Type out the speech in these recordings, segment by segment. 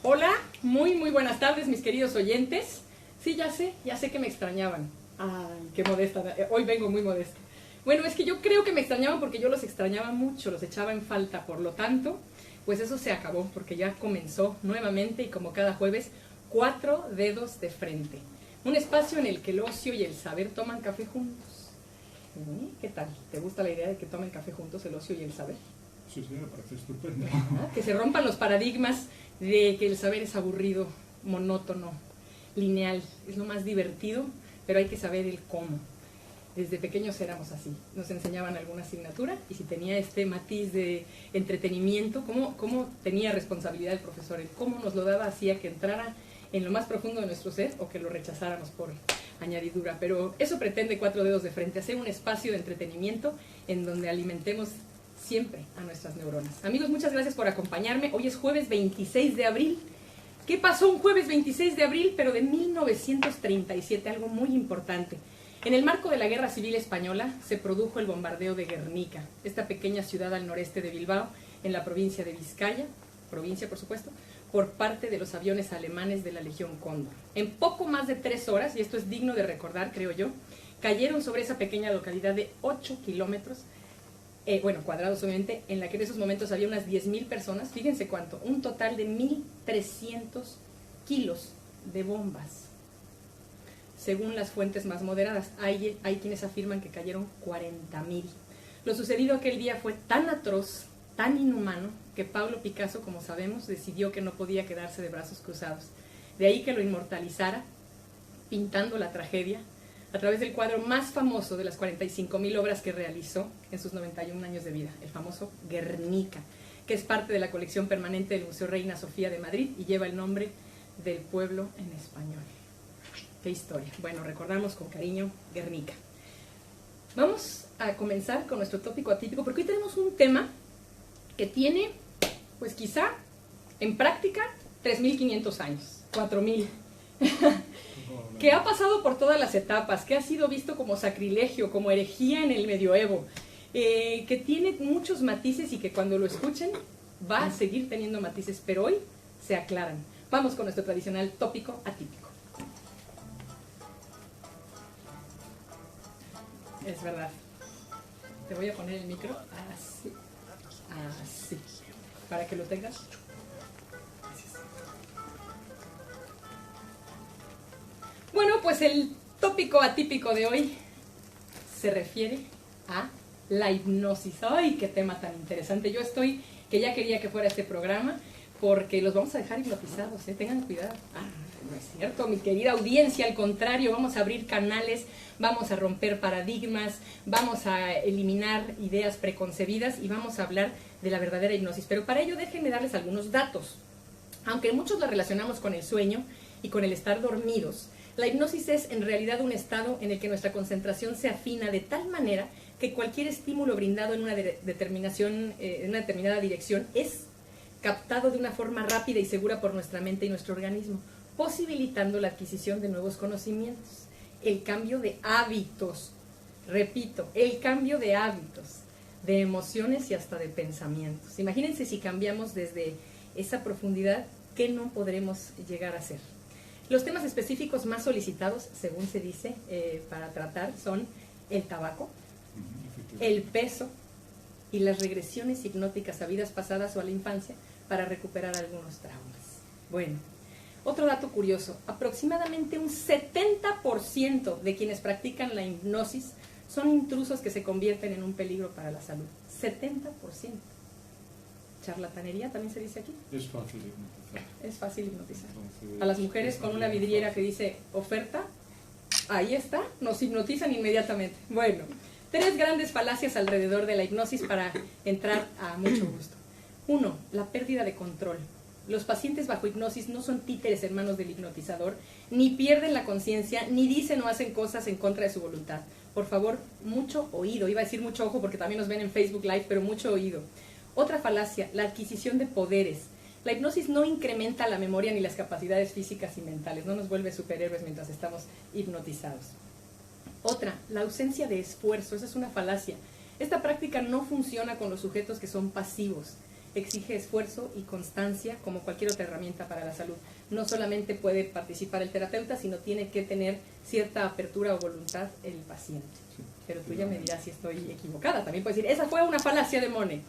Hola, muy buenas tardes, mis queridos oyentes. Sí, ya sé que me extrañaban. Ay, qué modesta, hoy vengo muy modesta. Bueno, es que yo creo que me extrañaban porque yo los extrañaba mucho, los echaba en falta. Por lo tanto, pues eso se acabó, porque ya comenzó nuevamente y como cada jueves, 4 dedos de frente. Un espacio en el que el ocio y el saber toman café juntos. ¿Qué tal? ¿Te gusta la idea de que tomen café juntos el ocio y el saber? Sí, me parece estupendo. Que se rompan los paradigmas de que el saber es aburrido, monótono, lineal, es lo más divertido, pero hay que saber el cómo. Desde pequeños éramos así, nos enseñaban alguna asignatura y si tenía este matiz de entretenimiento, cómo tenía responsabilidad el profesor, el cómo nos lo daba hacía que entrara en lo más profundo de nuestro ser o que lo rechazáramos por añadidura. Pero eso pretende 4 dedos de frente, hacer un espacio de entretenimiento en donde alimentemos siempre a nuestras neuronas. Amigos, muchas gracias por acompañarme. Hoy es jueves 26 de abril. ¿Qué pasó un jueves 26 de abril, pero de 1937? Algo muy importante. En el marco de la Guerra Civil Española se produjo el bombardeo de Guernica, esta pequeña ciudad al noreste de Bilbao, en la provincia de Vizcaya, provincia por supuesto, por parte de los aviones alemanes de la Legión Cóndor. En poco más de 3 horas, y esto es digno de recordar, creo yo, cayeron sobre esa pequeña localidad de 8 kilómetros cuadrados obviamente, en la que en esos momentos había unas 10,000 personas, fíjense cuánto, un total de 1,300 kilos de bombas. Según las fuentes más moderadas, hay quienes afirman que cayeron 40,000. Lo sucedido aquel día fue tan atroz, tan inhumano, que Pablo Picasso, como sabemos, decidió que no podía quedarse de brazos cruzados. De ahí que lo inmortalizara, pintando la tragedia, a través del cuadro más famoso de las 45,000 obras que realizó en sus 91 años de vida, el famoso Guernica, que es parte de la colección permanente del Museo Reina Sofía de Madrid y lleva el nombre del pueblo en español. ¡Qué historia! Bueno, recordamos con cariño Guernica. Vamos a comenzar con nuestro tópico atípico, porque hoy tenemos un tema que tiene, pues quizá, en práctica, 3,500 años, 4,000. Que ha pasado por todas las etapas, que ha sido visto como sacrilegio, como herejía en el medioevo, que tiene muchos matices y que cuando lo escuchen va a seguir teniendo matices, pero hoy se aclaran. Vamos con nuestro tradicional tópico atípico. Es verdad. Te voy a poner el micro así, para que lo tengas. Bueno, pues el tópico atípico de hoy se refiere a la hipnosis. ¡Ay, qué tema tan interesante! Yo que ya quería que fuera este programa, porque los vamos a dejar hipnotizados, tengan cuidado. No es cierto, mi querida audiencia, al contrario, vamos a abrir canales, vamos a romper paradigmas, vamos a eliminar ideas preconcebidas y vamos a hablar de la verdadera hipnosis. Pero para ello déjenme darles algunos datos. Aunque muchos la relacionamos con el sueño y con el estar dormidos, la hipnosis es en realidad un estado en el que nuestra concentración se afina de tal manera que cualquier estímulo brindado en una determinada dirección es captado de una forma rápida y segura por nuestra mente y nuestro organismo, posibilitando la adquisición de nuevos conocimientos, el cambio de hábitos, repito, el cambio de hábitos, de emociones y hasta de pensamientos. Imagínense si cambiamos desde esa profundidad, ¿qué no podremos llegar a hacer? Los temas específicos más solicitados, según se dice, para tratar son el tabaco, el peso y las regresiones hipnóticas a vidas pasadas o a la infancia para recuperar algunos traumas. Bueno, otro dato curioso, aproximadamente un 70% de quienes practican la hipnosis son intrusos que se convierten en un peligro para la salud. 70%. Charlatanería también se dice aquí. Es fácil hipnotizar. Es fácil hipnotizar. A las mujeres con una vidriera que dice oferta, ahí está, nos hipnotizan inmediatamente. Bueno, 3 grandes falacias alrededor de la hipnosis para entrar a mucho gusto. 1. La pérdida de control. Los pacientes bajo hipnosis no son títeres en manos del hipnotizador, ni pierden la conciencia, ni dicen o hacen cosas en contra de su voluntad. Por favor, mucho oído. Iba a decir mucho ojo porque también nos ven en Facebook Live, pero mucho oído. Otra falacia, la adquisición de poderes. La hipnosis no incrementa la memoria ni las capacidades físicas y mentales, no nos vuelve superhéroes mientras estamos hipnotizados. Otra, la ausencia de esfuerzo, esa es una falacia. Esta práctica no funciona con los sujetos que son pasivos. exige esfuerzo y constancia como cualquier otra herramienta para la salud. No solamente puede participar el terapeuta, sino tiene que tener cierta apertura o voluntad el paciente. Sí, pero tú ya me dirás si estoy equivocada. También puedes decir, esa fue una falacia de Monet.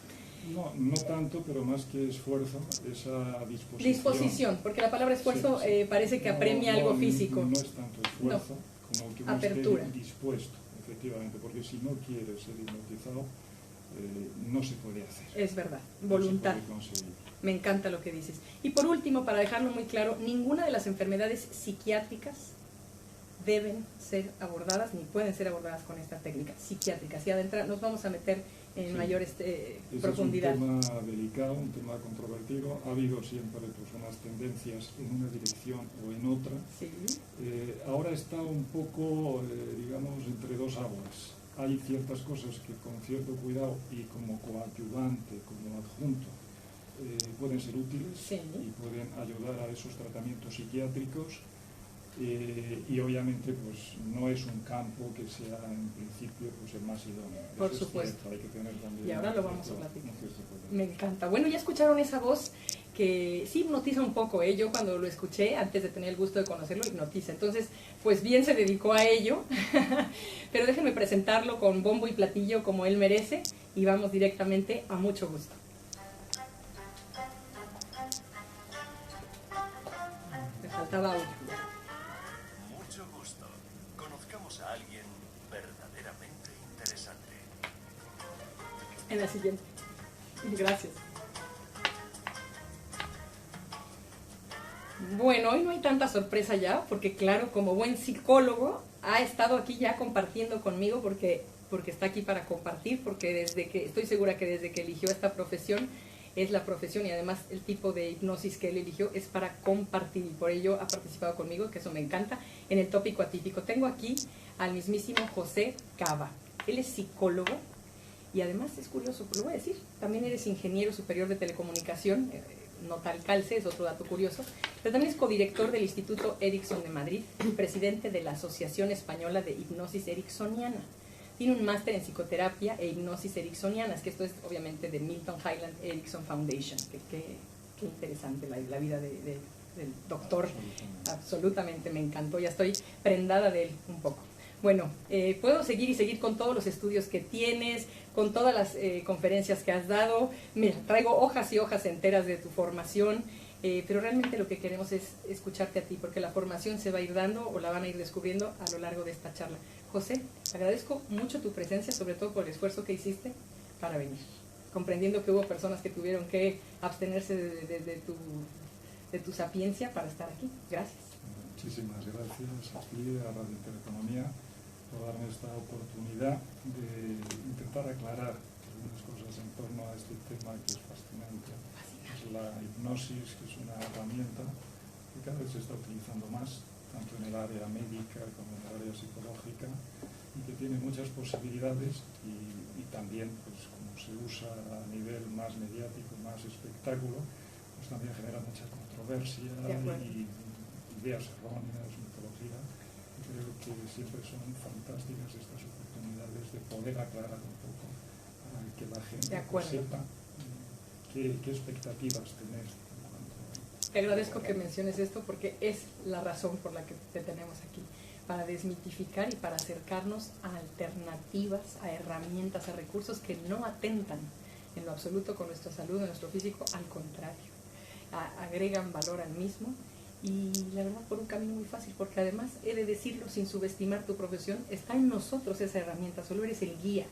No, no tanto, pero más que esfuerzo, esa disposición. Disposición, porque la palabra esfuerzo parece que apremia algo físico. No es tanto esfuerzo como que uno apertura. esté dispuesto, efectivamente, porque si no quiere ser hipnotizado, no se puede hacer. Es verdad, voluntad. No se puede conseguir. Me encanta lo que dices. Y por último, para dejarlo muy claro, ninguna de las enfermedades psiquiátricas deben ser abordadas, ni pueden ser abordadas con esta técnica psiquiátrica. Si adentro nos vamos a meter en mayor profundidad. Es un tema delicado, un tema controvertido. Ha habido siempre pues, unas tendencias en una dirección o en otra. Sí. Ahora está un poco, digamos, entre dos aguas. Hay ciertas cosas que con cierto cuidado y como coadyuvante, como adjunto, pueden ser útiles sí. y pueden ayudar a esos tratamientos psiquiátricos. Y obviamente pues no es un campo que sea en principio pues el más idóneo. Por eso supuesto. Es cierto, hay que tener también y ahora lo vamos a platicar. Me Me encanta. Bueno, ya escucharon esa voz que sí hipnotiza un poco, ¿eh? Yo cuando lo escuché, antes de tener el gusto de conocerlo, hipnotiza. Entonces, pues bien se dedicó a ello, pero déjenme presentarlo con bombo y platillo como él merece y vamos directamente a mucho gusto. Me faltaba audio. Mucho gusto. Conozcamos a alguien verdaderamente interesante. En la siguiente. Gracias. Bueno, hoy no hay tanta sorpresa ya, porque claro, como buen psicólogo, ha estado aquí ya compartiendo conmigo, porque está aquí para compartir, porque estoy segura que desde que eligió esta profesión, es la profesión y además el tipo de hipnosis que él eligió es para compartir, y por ello ha participado conmigo, que eso me encanta, en el tópico atípico. Tengo aquí al mismísimo José Cava. Él es psicólogo y además es curioso, lo voy a decir, también eres ingeniero superior de telecomunicación, no tal calce, es otro dato curioso, pero también es codirector del Instituto Erickson de Madrid y presidente de la Asociación Española de Hipnosis Ericksoniana. Tiene un máster en psicoterapia e hipnosis ericksonianas, que esto es obviamente de Milton Highland Erickson Foundation. Qué interesante la vida del doctor, absolutamente me encantó, ya estoy prendada de él un poco. Bueno, puedo seguir con todos los estudios que tienes, con todas las conferencias que has dado. Mira, traigo hojas y hojas enteras de tu formación, pero realmente lo que queremos es escucharte a ti, porque la formación se va a ir dando o la van a ir descubriendo a lo largo de esta charla. José, agradezco mucho tu presencia, sobre todo por el esfuerzo que hiciste para venir, comprendiendo que hubo personas que tuvieron que abstenerse de tu sapiencia para estar aquí. Gracias. Muchísimas gracias a ti, a Radio Intereconomía, por darme esta oportunidad de intentar aclarar algunas cosas en torno a este tema que es fascinante. Es la hipnosis, que es una herramienta que cada vez se está utilizando más, tanto en el área médica como en el área psicológica, y que tiene muchas posibilidades y también, pues como se usa a nivel más mediático, más espectáculo, pues también genera mucha controversia y ideas erróneas, mitología. Creo que siempre son fantásticas estas oportunidades de poder aclarar un poco para que la gente sepa qué expectativas tener. Te agradezco que menciones esto porque es la razón por la que te tenemos aquí, para desmitificar y para acercarnos a alternativas, a herramientas, a recursos que no atentan en lo absoluto con nuestra salud, en nuestro físico, al contrario, agregan valor al mismo. Y la verdad, por un camino muy fácil, porque además, he de decirlo sin subestimar tu profesión, está en nosotros esa herramienta, solo eres el guía.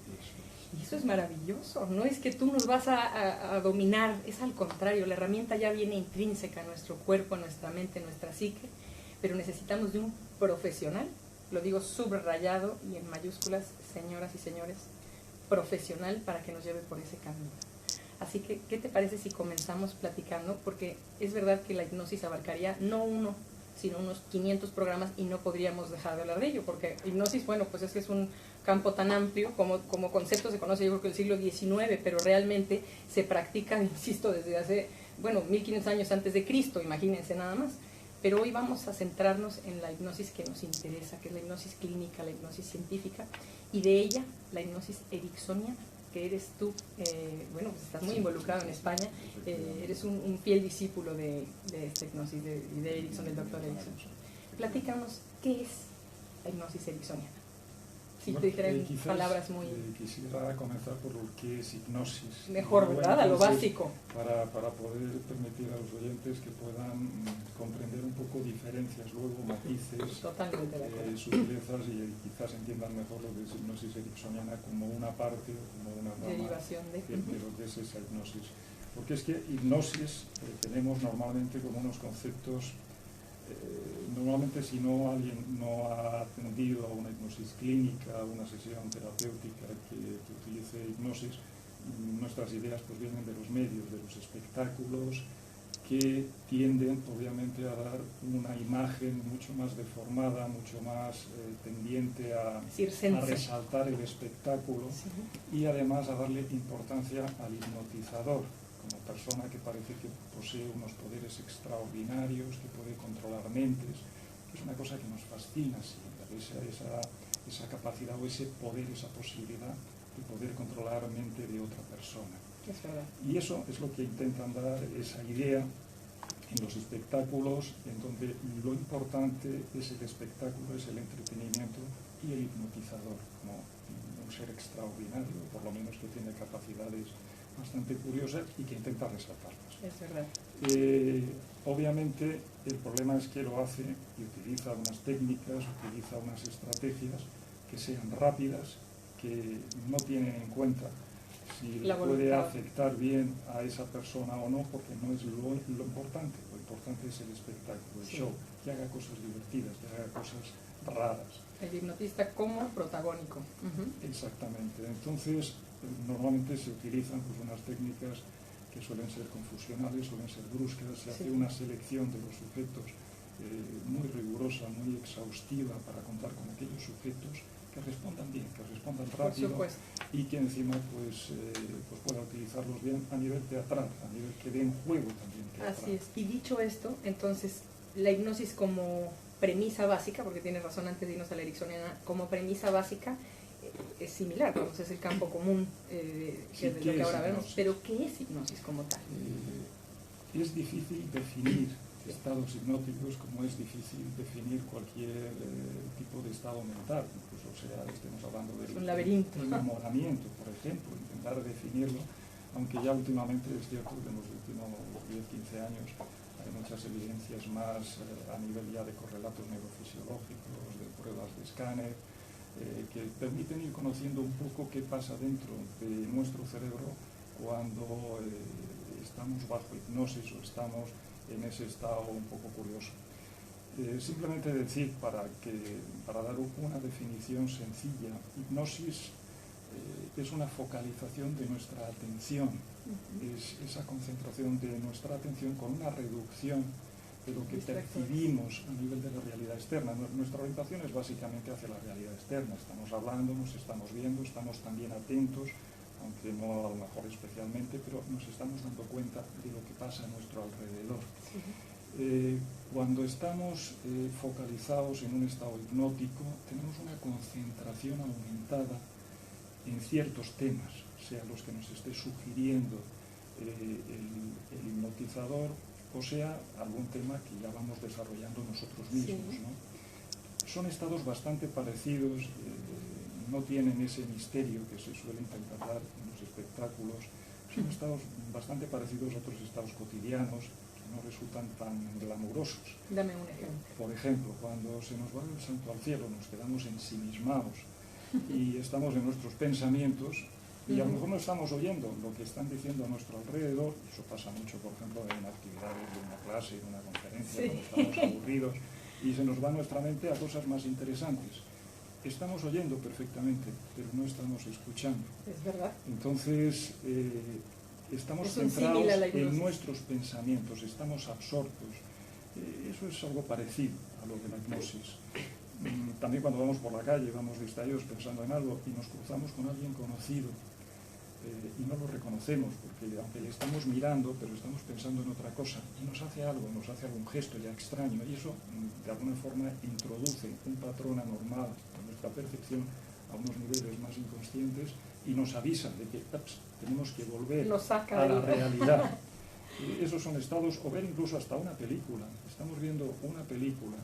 Y eso es maravilloso, no es que tú nos vas a dominar, es al contrario, la herramienta ya viene intrínseca a nuestro cuerpo, a nuestra mente, a nuestra psique, pero necesitamos de un profesional, lo digo subrayado y en mayúsculas, señoras y señores, profesional para que nos lleve por ese camino. Así que, ¿qué te parece si comenzamos platicando? Porque es verdad que la hipnosis abarcaría no uno, sino unos 500 programas y no podríamos dejar de hablar de ello, porque hipnosis, bueno, pues es que es un campo tan amplio, como concepto se conoce yo creo que el siglo XIX, pero realmente se practica, insisto, desde hace, 1500 años antes de Cristo, imagínense nada más. Pero hoy vamos a centrarnos en la hipnosis que nos interesa, que es la hipnosis clínica, la hipnosis científica, y de ella, la hipnosis ericksoniana. que eres tú, bueno, pues estás muy involucrado en España, eres un fiel discípulo de esta hipnosis de Erickson, del doctor Erickson. Platícanos, ¿qué es la hipnosis ericksoniana? Si te dijeran palabras muy... Quisiera comenzar por lo que es hipnosis. Mejor, ¿verdad? A lo básico. Para poder permitir a los oyentes que puedan comprender un poco diferencias, luego matices, sutilezas, y quizás entiendan mejor lo que es hipnosis ericksoniana como una parte o como una rama derivación de lo que es esa hipnosis. Porque es que hipnosis tenemos normalmente como unos conceptos... normalmente si no alguien no ha atendido a una hipnosis clínica, una sesión terapéutica que utilice hipnosis, nuestras ideas pues vienen de los medios, de los espectáculos, que tienden obviamente a dar una imagen mucho más deformada, mucho más tendiente a resaltar el espectáculo, sí, y además a darle importancia al hipnotizador como persona que parece que posee unos poderes extraordinarios, que puede controlar mentes, que es una cosa que nos fascina siempre, esa capacidad o ese poder, esa posibilidad de poder controlar mente de otra persona. Es verdad. Y eso es lo que intentan dar, esa idea en los espectáculos, en donde lo importante es el espectáculo, es el entretenimiento, y el hipnotizador como un ser extraordinario, por lo menos que tiene capacidades bastante curiosas y que intenta resaltarlas. Es verdad. Obviamente el problema es que lo hace y utiliza unas técnicas, utiliza unas estrategias que sean rápidas, que no tienen en cuenta si puede afectar bien a esa persona o no, porque no es lo importante. Lo importante es el espectáculo, el show, que haga cosas divertidas, que haga cosas raras. El hipnotista como protagónico. Exactamente. Entonces, normalmente se utilizan pues unas técnicas que suelen ser confusionales, suelen ser bruscas, se hace una selección de los sujetos muy rigurosa, muy exhaustiva, para contar con aquellos sujetos que respondan bien, que respondan rápido, y que encima pues pueda utilizarlos bien a nivel teatral, a nivel que den juego también teatral. Así es. Y dicho esto, entonces, la hipnosis como premisa básica, porque tienes razón antes de irnos a la ericksoniana, como premisa básica es similar, vamos, es el campo común de lo que ahora vemos, pero ¿qué es hipnosis como tal? Es difícil definir estados hipnóticos como es difícil definir cualquier tipo de estado mental, incluso estemos hablando del enamoramiento, por ejemplo, intentar definirlo, aunque ya últimamente es cierto que en los últimos 10-15 años hay muchas evidencias más a nivel ya de correlatos neurofisiológicos, de pruebas de escáner, que permiten ir conociendo un poco qué pasa dentro de nuestro cerebro cuando estamos bajo hipnosis o estamos en ese estado un poco curioso. Simplemente decir, para dar una definición sencilla, hipnosis es una focalización de nuestra atención, es esa concentración de nuestra atención con una reducción de lo que percibimos a nivel de la realidad externa. Nuestra orientación es básicamente hacia la realidad externa. Estamos hablando, nos estamos viendo, estamos también atentos, aunque no a lo mejor especialmente, pero nos estamos dando cuenta de lo que pasa a nuestro alrededor. Cuando estamos focalizados en un estado hipnótico, tenemos una concentración aumentada en ciertos temas, sea los que nos esté sugiriendo el hipnotizador, o sea, algún tema que ya vamos desarrollando nosotros mismos, ¿no? Son estados bastante parecidos, no tienen ese misterio que se suele intentar dar en los espectáculos, son estados bastante parecidos a otros estados cotidianos que no resultan tan glamurosos. Dame un ejemplo. Por ejemplo, cuando se nos va el santo al cielo, nos quedamos ensimismados y estamos en nuestros pensamientos, y a lo mejor no estamos oyendo lo que están diciendo a nuestro alrededor. Eso pasa mucho, por ejemplo, en actividades de una clase, en una conferencia, cuando estamos aburridos y se nos va nuestra mente a cosas más interesantes. Estamos oyendo perfectamente, pero no estamos escuchando. Es verdad. Entonces, estamos centrados en nuestros pensamientos, estamos absortos. Eso es algo parecido a lo de la hipnosis. También cuando vamos por la calle, vamos distraídos pensando en algo y nos cruzamos con alguien conocido y no lo reconocemos, porque aunque le estamos mirando, pero estamos pensando en otra cosa, y nos hace algún gesto ya extraño, y eso de alguna forma introduce un patrón anormal en nuestra percepción, a unos niveles más inconscientes y nos avisan de que tenemos que volver saca a la realidad. Esos son estados, o ver incluso hasta una película. Estamos viendo una película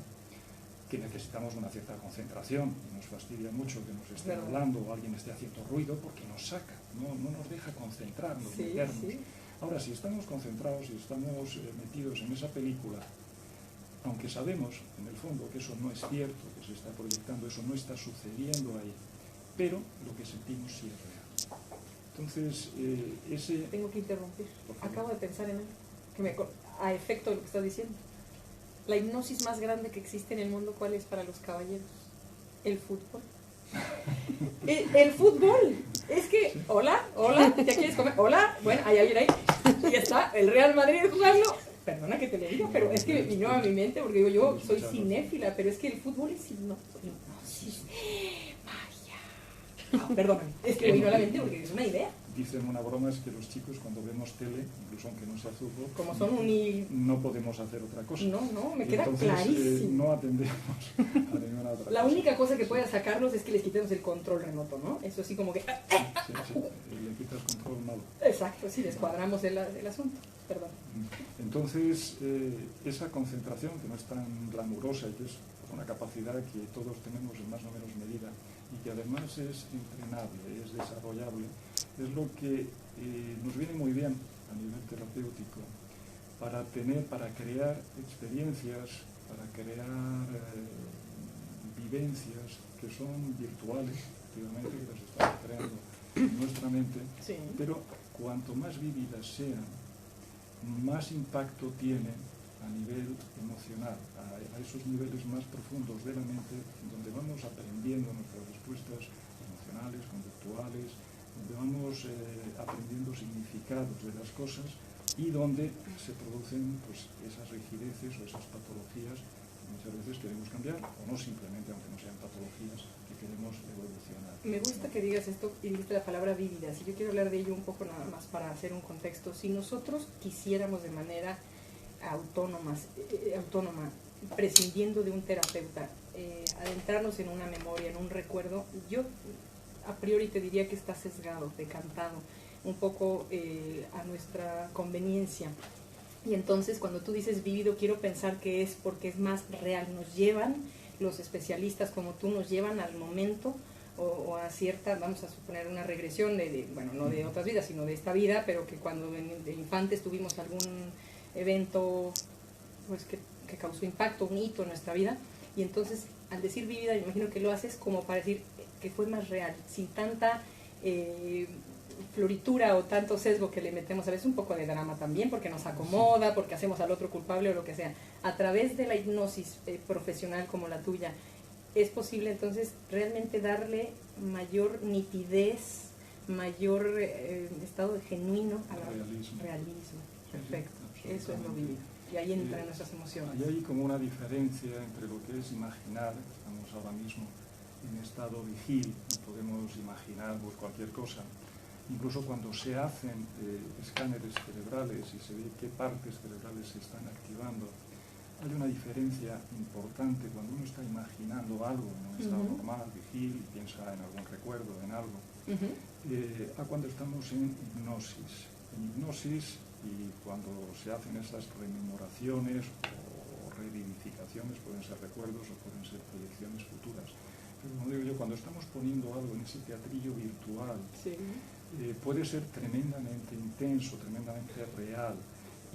que necesitamos una cierta concentración y nos fastidia mucho que nos estén hablando o alguien esté haciendo ruido porque nos saca, no nos deja concentrarnos, meternos. Sí. Ahora, si estamos concentrados y estamos metidos en esa película, aunque sabemos en el fondo que eso no es cierto, que se está proyectando, eso no está sucediendo ahí, pero lo que sentimos sí es real. Entonces, Tengo que interrumpir. Acabo de pensar en algo, a efecto de lo que estás diciendo. La hipnosis más grande que existe en el mundo, ¿cuál es para los caballeros? El fútbol. El fútbol. Es que, sí. Hola, ¿ya quieres comer? Hola, bueno, hay alguien ahí. Y ya está, el Real Madrid jugando. Perdona que te lo diga, pero es que me vino a mi mente, porque digo, yo soy cinéfila, pero es que el fútbol es hipnosis. Vaya. No, perdóname, es que me vino a la mente porque es una idea. Dicen una broma, es que los chicos cuando vemos tele, incluso aunque no sea fútbol, como son no podemos hacer otra cosa. No, me queda entonces, clarísimo. No atendemos a ninguna otra cosa. La única cosa que pueda sacarlos es que les quitemos el control remoto, ¿no? Eso sí como que... Sí, le quitas control malo. Exacto, sí, descuadramos el asunto, perdón. Entonces, esa concentración que no es tan glamurosa y que es una capacidad que todos tenemos en más o menos medida y que además es entrenable, es desarrollable, es lo que nos viene muy bien a nivel terapéutico para crear experiencias, para crear vivencias que son virtuales, efectivamente, que las estamos creando en nuestra mente, sí. Pero cuanto más vívidas sean, más impacto tienen a nivel emocional, a esos niveles más profundos de la mente, donde vamos aprendiendo nuestras respuestas emocionales, conductuales, donde vamos aprendiendo significados de las cosas y donde se producen pues, esas rigideces o esas patologías que muchas veces queremos cambiar, o no simplemente, aunque no sean patologías, que queremos evolucionar. Me gusta que digas esto y dijiste la palabra vívidas, y yo quiero hablar de ello un poco nada más para hacer un contexto. Si nosotros quisiéramos de manera autónoma, prescindiendo de un terapeuta, adentrarnos en una memoria, en un recuerdo, yo a priori te diría que está sesgado, decantado, un poco a nuestra conveniencia. Y entonces cuando tú dices vivido, quiero pensar que es porque es más real, nos llevan, los especialistas como tú, nos llevan al momento o a cierta, vamos a suponer una regresión bueno, no de otras vidas, sino de esta vida, pero que cuando de infantes tuvimos algún evento pues que causó impacto, un hito en nuestra vida, y entonces al decir vivida, me imagino que lo haces como para decir que fue más real, sin tanta floritura o tanto sesgo que le metemos, a veces un poco de drama también, porque nos acomoda, porque hacemos al otro culpable o lo que sea. A través de la hipnosis profesional como la tuya, es posible entonces realmente darle mayor nitidez, mayor estado de genuino al realismo. Perfecto, eso es lo vivido. Y ahí entran nuestras emociones. Ahí hay como una diferencia entre lo que es imaginar, estamos ahora mismo en estado vigil y podemos imaginar pues, cualquier cosa. Incluso cuando se hacen escáneres cerebrales y se ve qué partes cerebrales se están activando, hay una diferencia importante cuando uno está imaginando algo en un estado normal, vigil, y piensa en algún recuerdo, en algo, a cuando estamos en hipnosis. En hipnosis, y cuando se hacen estas rememoraciones o revivificaciones, pueden ser recuerdos o pueden ser proyecciones futuras. Pero como digo yo, cuando estamos poniendo algo en ese teatrillo virtual, sí. Puede ser tremendamente intenso, tremendamente real,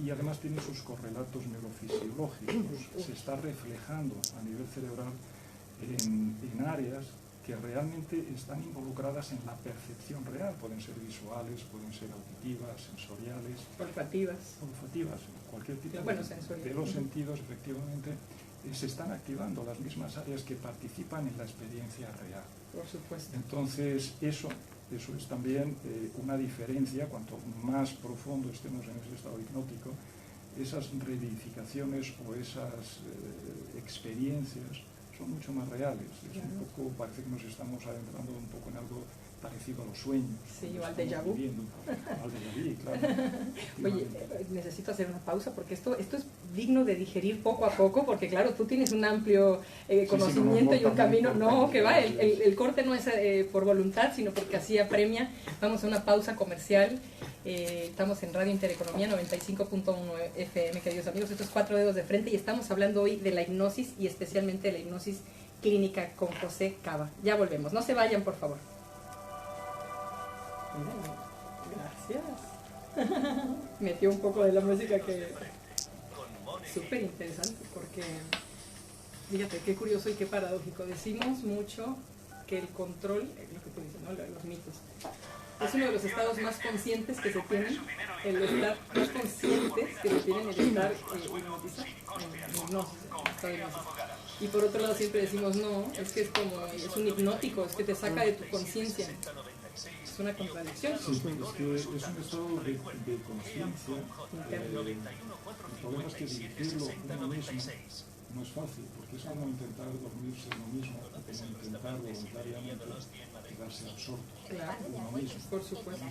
y además tiene sus correlatos neurofisiológicos. Se está reflejando a nivel cerebral en áreas que realmente están involucradas en la percepción real. Pueden ser visuales, pueden ser auditivas, sensoriales, olfativas, cualquier tipo de los sentidos, efectivamente, se están activando las mismas áreas que participan en la experiencia real. Por supuesto. Entonces, eso es también una diferencia. Cuanto más profundo estemos en ese estado hipnótico, esas revivificaciones o esas experiencias son mucho más reales. Es un poco, parece que nos estamos adentrando un poco en algo parecido a los sueños. Sí, o al déjà vu. Al déjà vu, claro. Oye, necesito hacer una pausa porque esto es digno de digerir poco a poco, porque claro, tú tienes un amplio conocimiento y un camino, no, que va, el corte no es por voluntad, sino porque así apremia. Vamos a una pausa comercial. Estamos en Radio Intereconomía 95.1 FM, queridos amigos, esto es Cuatro Dedos de Frente y estamos hablando hoy de la hipnosis y especialmente de la hipnosis clínica con José Cava. Ya volvemos, no se vayan por favor. Gracias. Metió un poco de la música que súper interesante porque fíjate qué curioso y qué paradójico. Decimos mucho que el control, lo que tú dices, ¿no? Los mitos, es uno de los estados más conscientes que se tienen, el estar más conscientes que se tienen, el estar hipnotizado, en hipnosis, en estado de hipnosis. Y por otro lado siempre decimos no, es que es un hipnótico, es que te saca de tu conciencia. Es una contradicción. Sí, es que es un estado de conciencia. El problema es que dirigirlo uno mismo no es fácil, porque es como intentar dormirse uno mismo, como intentar voluntariamente quedarse absorto uno mismo. Por supuesto.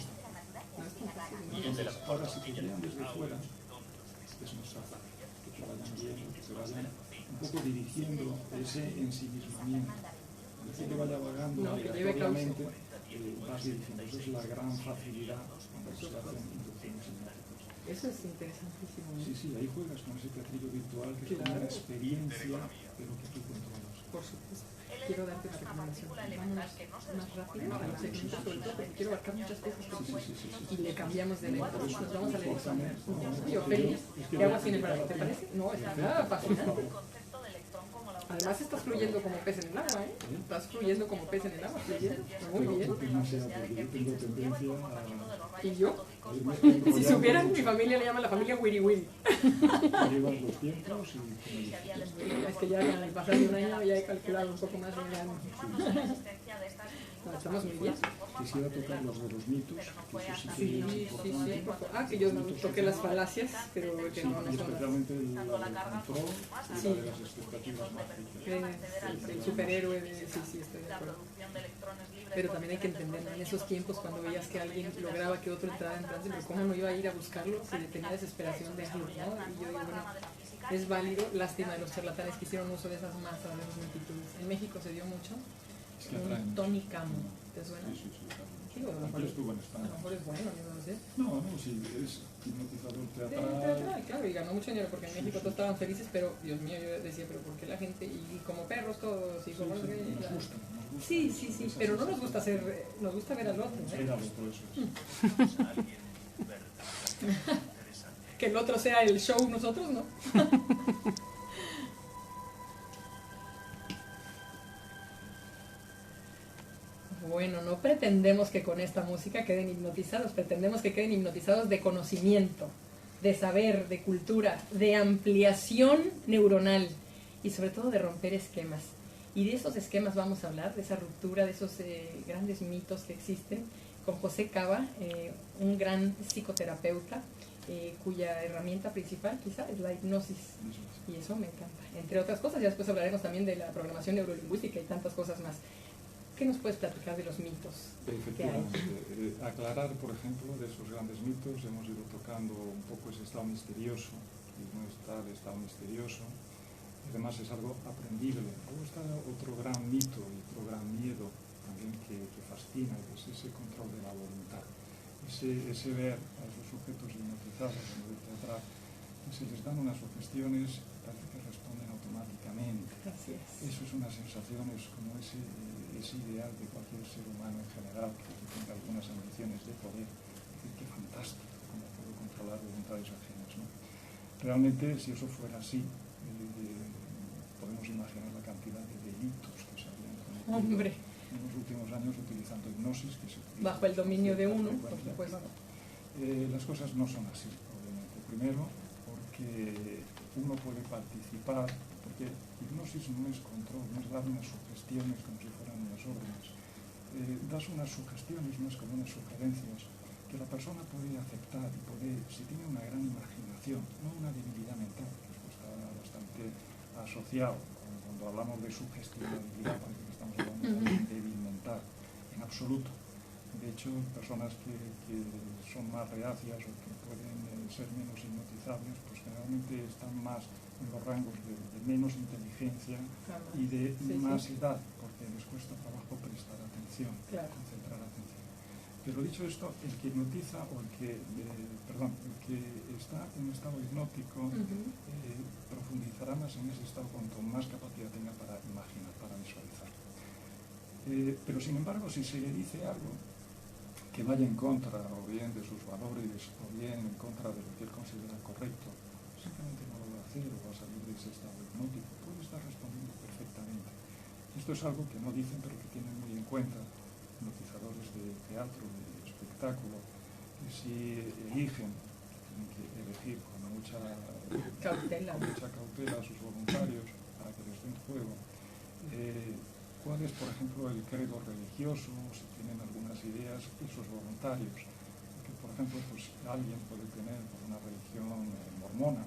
Entonces, ahora si te llegan desde fuera, es más fácil que te vayan viendo, que te vayan un poco dirigiendo ese ensimismamiento. En vez de que vaya vagando aleatoriamente, vas dirigiendo. Eso es la gran facilidad cuando se hacen inducciones hipnóticas. Eso es interesantísimo. Sí, ahí juegas con ese teatrillo virtual que es como una experiencia, pero que tú controlas. Por supuesto. Quiero darte una recomendación. Vamos más rápido a los segmentos, sobre todo porque quiero abarcar muchas cosas y le cambiamos de lengua. Nos vamos a leer. Yo feliz. ¿Qué hago así en el brazo? ¿Te parece? No, está fascinante. Además estás fluyendo como pez en el agua, ¿eh? Estás fluyendo como pez en el agua, fluyendo. Muy bien. Porque no sea, porque yo tengo tendencia a... ¿Y yo? Si supieran, mi familia le llama la familia Wiri Wiri. Llevas los tiempos y... Es que ya al pasar de un año ya he calculado un poco más de un año. No, estamos muy bien. Quisiera tocar los de los mitos, que eso sí que es importante. Ah, que yo no toqué las falacias, pero que no Y son las... especialmente la del control y la de las expectativas mágicas. El superhéroe, sí, estoy de acuerdo. Pero también hay que entenderlo, en esos tiempos cuando veías que alguien lograba que otro entrara en trance, pero cómo no iba a ir a buscarlo si tenía desesperación de algo, ¿no? Y yo digo, bueno, es válido, lástima de los charlatanes que hicieron uso de esas masas, de esas multitudes. En México se dio mucho, un Tony Camo, ¿te suena? Sí. Sí, a lo mejor estuvo en España. A lo mejor es bueno, yo no sé. No, sí, es hipnotizador teatral. Claro, y ganó mucho dinero porque en México todos estaban felices, pero Dios mío, yo decía, pero ¿por qué la gente? Y como perros todos, y como Nos gusta. Sí, pero no nos gusta hacer, nos gusta ver al otro. Ver al otro, eso es. Que el otro sea el show, nosotros, ¿no? Bueno, no pretendemos que con esta música queden hipnotizados, pretendemos que queden hipnotizados de conocimiento, de saber, de cultura, de ampliación neuronal y sobre todo de romper esquemas. Y de esos esquemas vamos a hablar, de esa ruptura, de esos grandes mitos que existen, con José Cava, un gran psicoterapeuta, cuya herramienta principal quizá es la hipnosis. Y eso me encanta, entre otras cosas. Ya después hablaremos también de la programación neurolingüística y tantas cosas más. ¿Qué nos puedes platicar de los mitos que hay? Aclarar, por ejemplo, de esos grandes mitos, hemos ido tocando un poco ese estado misterioso, y no está el estado misterioso, además es algo aprendible. Luego está otro gran mito y otro gran miedo también que fascina, que es ese control de la voluntad, ese ver a esos sujetos hipnotizados en el teatral, que se les dan unas sugestiones, parece que responden automáticamente. Así es. Eso es una sensación, es como ese ideal de cualquier ser humano en general que tenga algunas ambiciones de poder. Es decir, qué fantástico cómo puedo controlar voluntades ajenas, ¿no? Realmente, si eso fuera así, podemos imaginar la cantidad de delitos que se habrían cometido en los últimos años utilizando hipnosis, que se utiliza bajo el dominio de uno, por supuesto. Las cosas no son así, obviamente. Primero, porque uno puede participar, porque hipnosis no es control, no es dar unas sugestiones como si fueran unas órdenes. Das unas sugestiones, unas como unas sugerencias que la persona puede aceptar y puede, si tiene una gran imaginación, no una debilidad mental, que eso está bastante asociado. Cuando hablamos de sugestionabilidad, parece que estamos hablando de débil mental, en absoluto. De hecho, personas que son más reacias o que pueden ser menos hipnotizables, pues generalmente están más en los rangos de menos inteligencia y de más edad, porque les cuesta trabajo prestar atención, concentrar atención. Pero dicho esto, el que hipnotiza o el que está en estado hipnótico profundizará más en ese estado cuanto más capacidad tenga para imaginar, para visualizar. Pero sin embargo, si se le dice algo que vaya en contra o bien de sus valores o bien en contra de lo que él considera correcto, simplemente no lo va a hacer o va a salir de ese estado hipnótico, puede estar respondiendo perfectamente. Esto es algo que no dicen pero que tienen muy en cuenta hipnotizadores de teatro, de espectáculo, que si eligen, tienen que elegir con mucha cautela a sus voluntarios para que les den juego. ¿Cuál es, por ejemplo, el credo religioso? Si tienen algunas ideas, esos voluntarios. Porque, por ejemplo, pues, alguien puede tener una religión mormona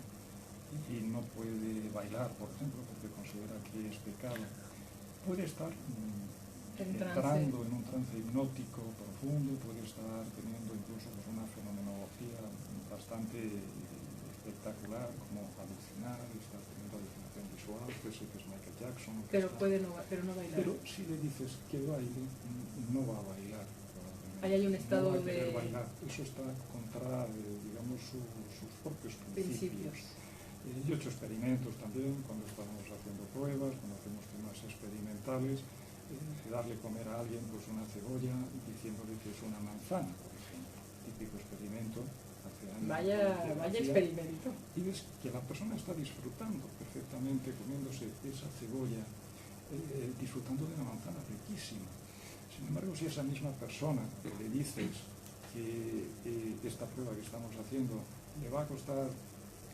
y no puede bailar, por ejemplo, porque considera que es pecado. Puede estar entrando en un trance hipnótico profundo, puede estar teniendo incluso pues, una fenomenología bastante espectacular, como alucinar, estar teniendo alucinación visual, que sé que es Michael Jackson. Pero no bailar. Pero si le dices que baile, no va a bailar. Ahí hay un estado no va a querer bailar. Eso está contra, digamos, sus propios principios. Yo he hecho experimentos también cuando estamos haciendo pruebas, cuando hacemos temas experimentales, darle comer a alguien pues una cebolla diciéndole que es una manzana, por ejemplo. Típico experimento. Vaya experimento. Y ves que la persona está disfrutando perfectamente comiéndose esa cebolla, disfrutando de una manzana riquísima. Sin embargo, si a esa misma persona le dices que esta prueba que estamos haciendo le va a costar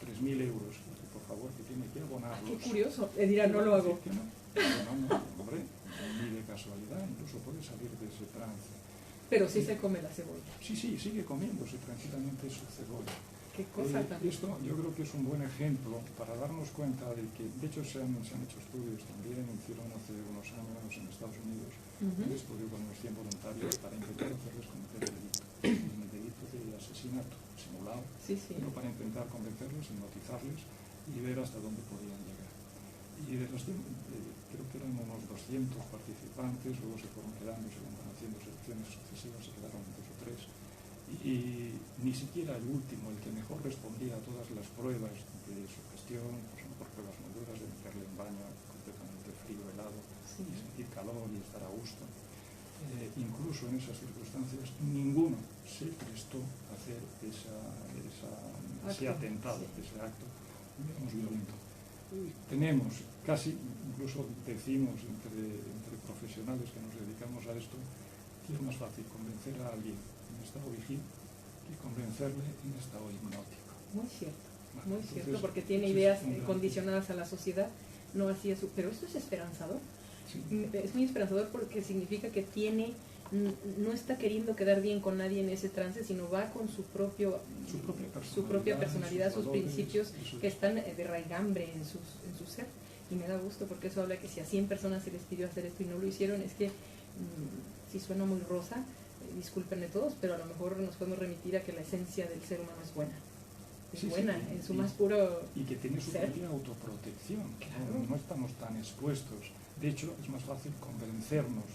3.000 euros, y que por favor que tiene que abonarlos. Qué curioso, le dirá no lo hago. No, hombre, ni de casualidad, incluso puede salir de ese trance. Pero sí se come la cebolla. Sí, sigue comiéndose tranquilamente su cebolla. Qué cosa tan... Esto yo creo que es un buen ejemplo para darnos cuenta de que, de hecho se han hecho estudios también, hicieron hace unos años en Estados Unidos, un estudio con unos 100 voluntarios para intentar hacerles cometer el delito de asesinato simulado, pero para intentar convencerlos, hipnotizarles y ver hasta dónde podían llegar. Y de los creo que eran unos 200 participantes, luego se fueron quedando, se van haciendo selecciones sucesivas, se quedaron 2 o 3. Y ni siquiera el último, el que mejor respondía a todas las pruebas de su gestión, pues por pruebas muy duras de meterle en baño completamente frío, helado, y sentir calor y estar a gusto. Incluso en esas circunstancias, ninguno se prestó a hacer ese atentado, ese acto, digamos, violento. Tenemos casi, incluso decimos entre profesionales que nos dedicamos a esto, que es más fácil convencer a alguien en estado vigil que convencerle en estado hipnótico. Muy cierto, porque tiene ideas condicionadas a la sociedad, no hacía su... Pero esto es esperanzador. Sí. Es muy esperanzador porque significa que no está queriendo quedar bien con nadie en ese trance, sino va con su propia personalidad, sus principios que están de raigambre en su ser. Y me da gusto porque eso habla que si a 100 personas se les pidió hacer esto y no lo hicieron, es que si suena muy rosa, discúlpenme todos, pero a lo mejor nos podemos remitir a que la esencia del ser humano es buena. Buena, en su más puro y que tiene su ser. propia autoprotección. Claro. No estamos tan expuestos. De hecho, es más fácil convencernos,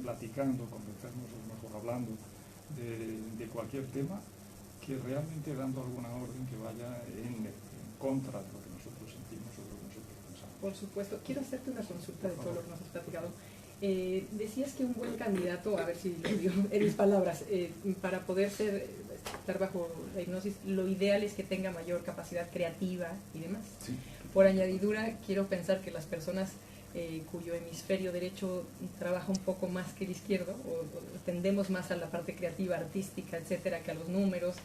platicando, convencernos, mejor hablando, de cualquier tema, que realmente dando alguna orden que vaya en contra de lo que nosotros sentimos o de lo que nosotros pensamos. Por supuesto. Quiero hacerte una consulta de todo lo que nos has platicado. Decías que un buen candidato, a ver si lo digo en mis palabras, para poder estar bajo la hipnosis, lo ideal es que tenga mayor capacidad creativa y demás. Sí. Por añadidura, quiero pensar que las personas cuyo hemisferio derecho trabaja un poco más que el izquierdo, o tendemos más a la parte creativa, artística, etcétera, que a los números,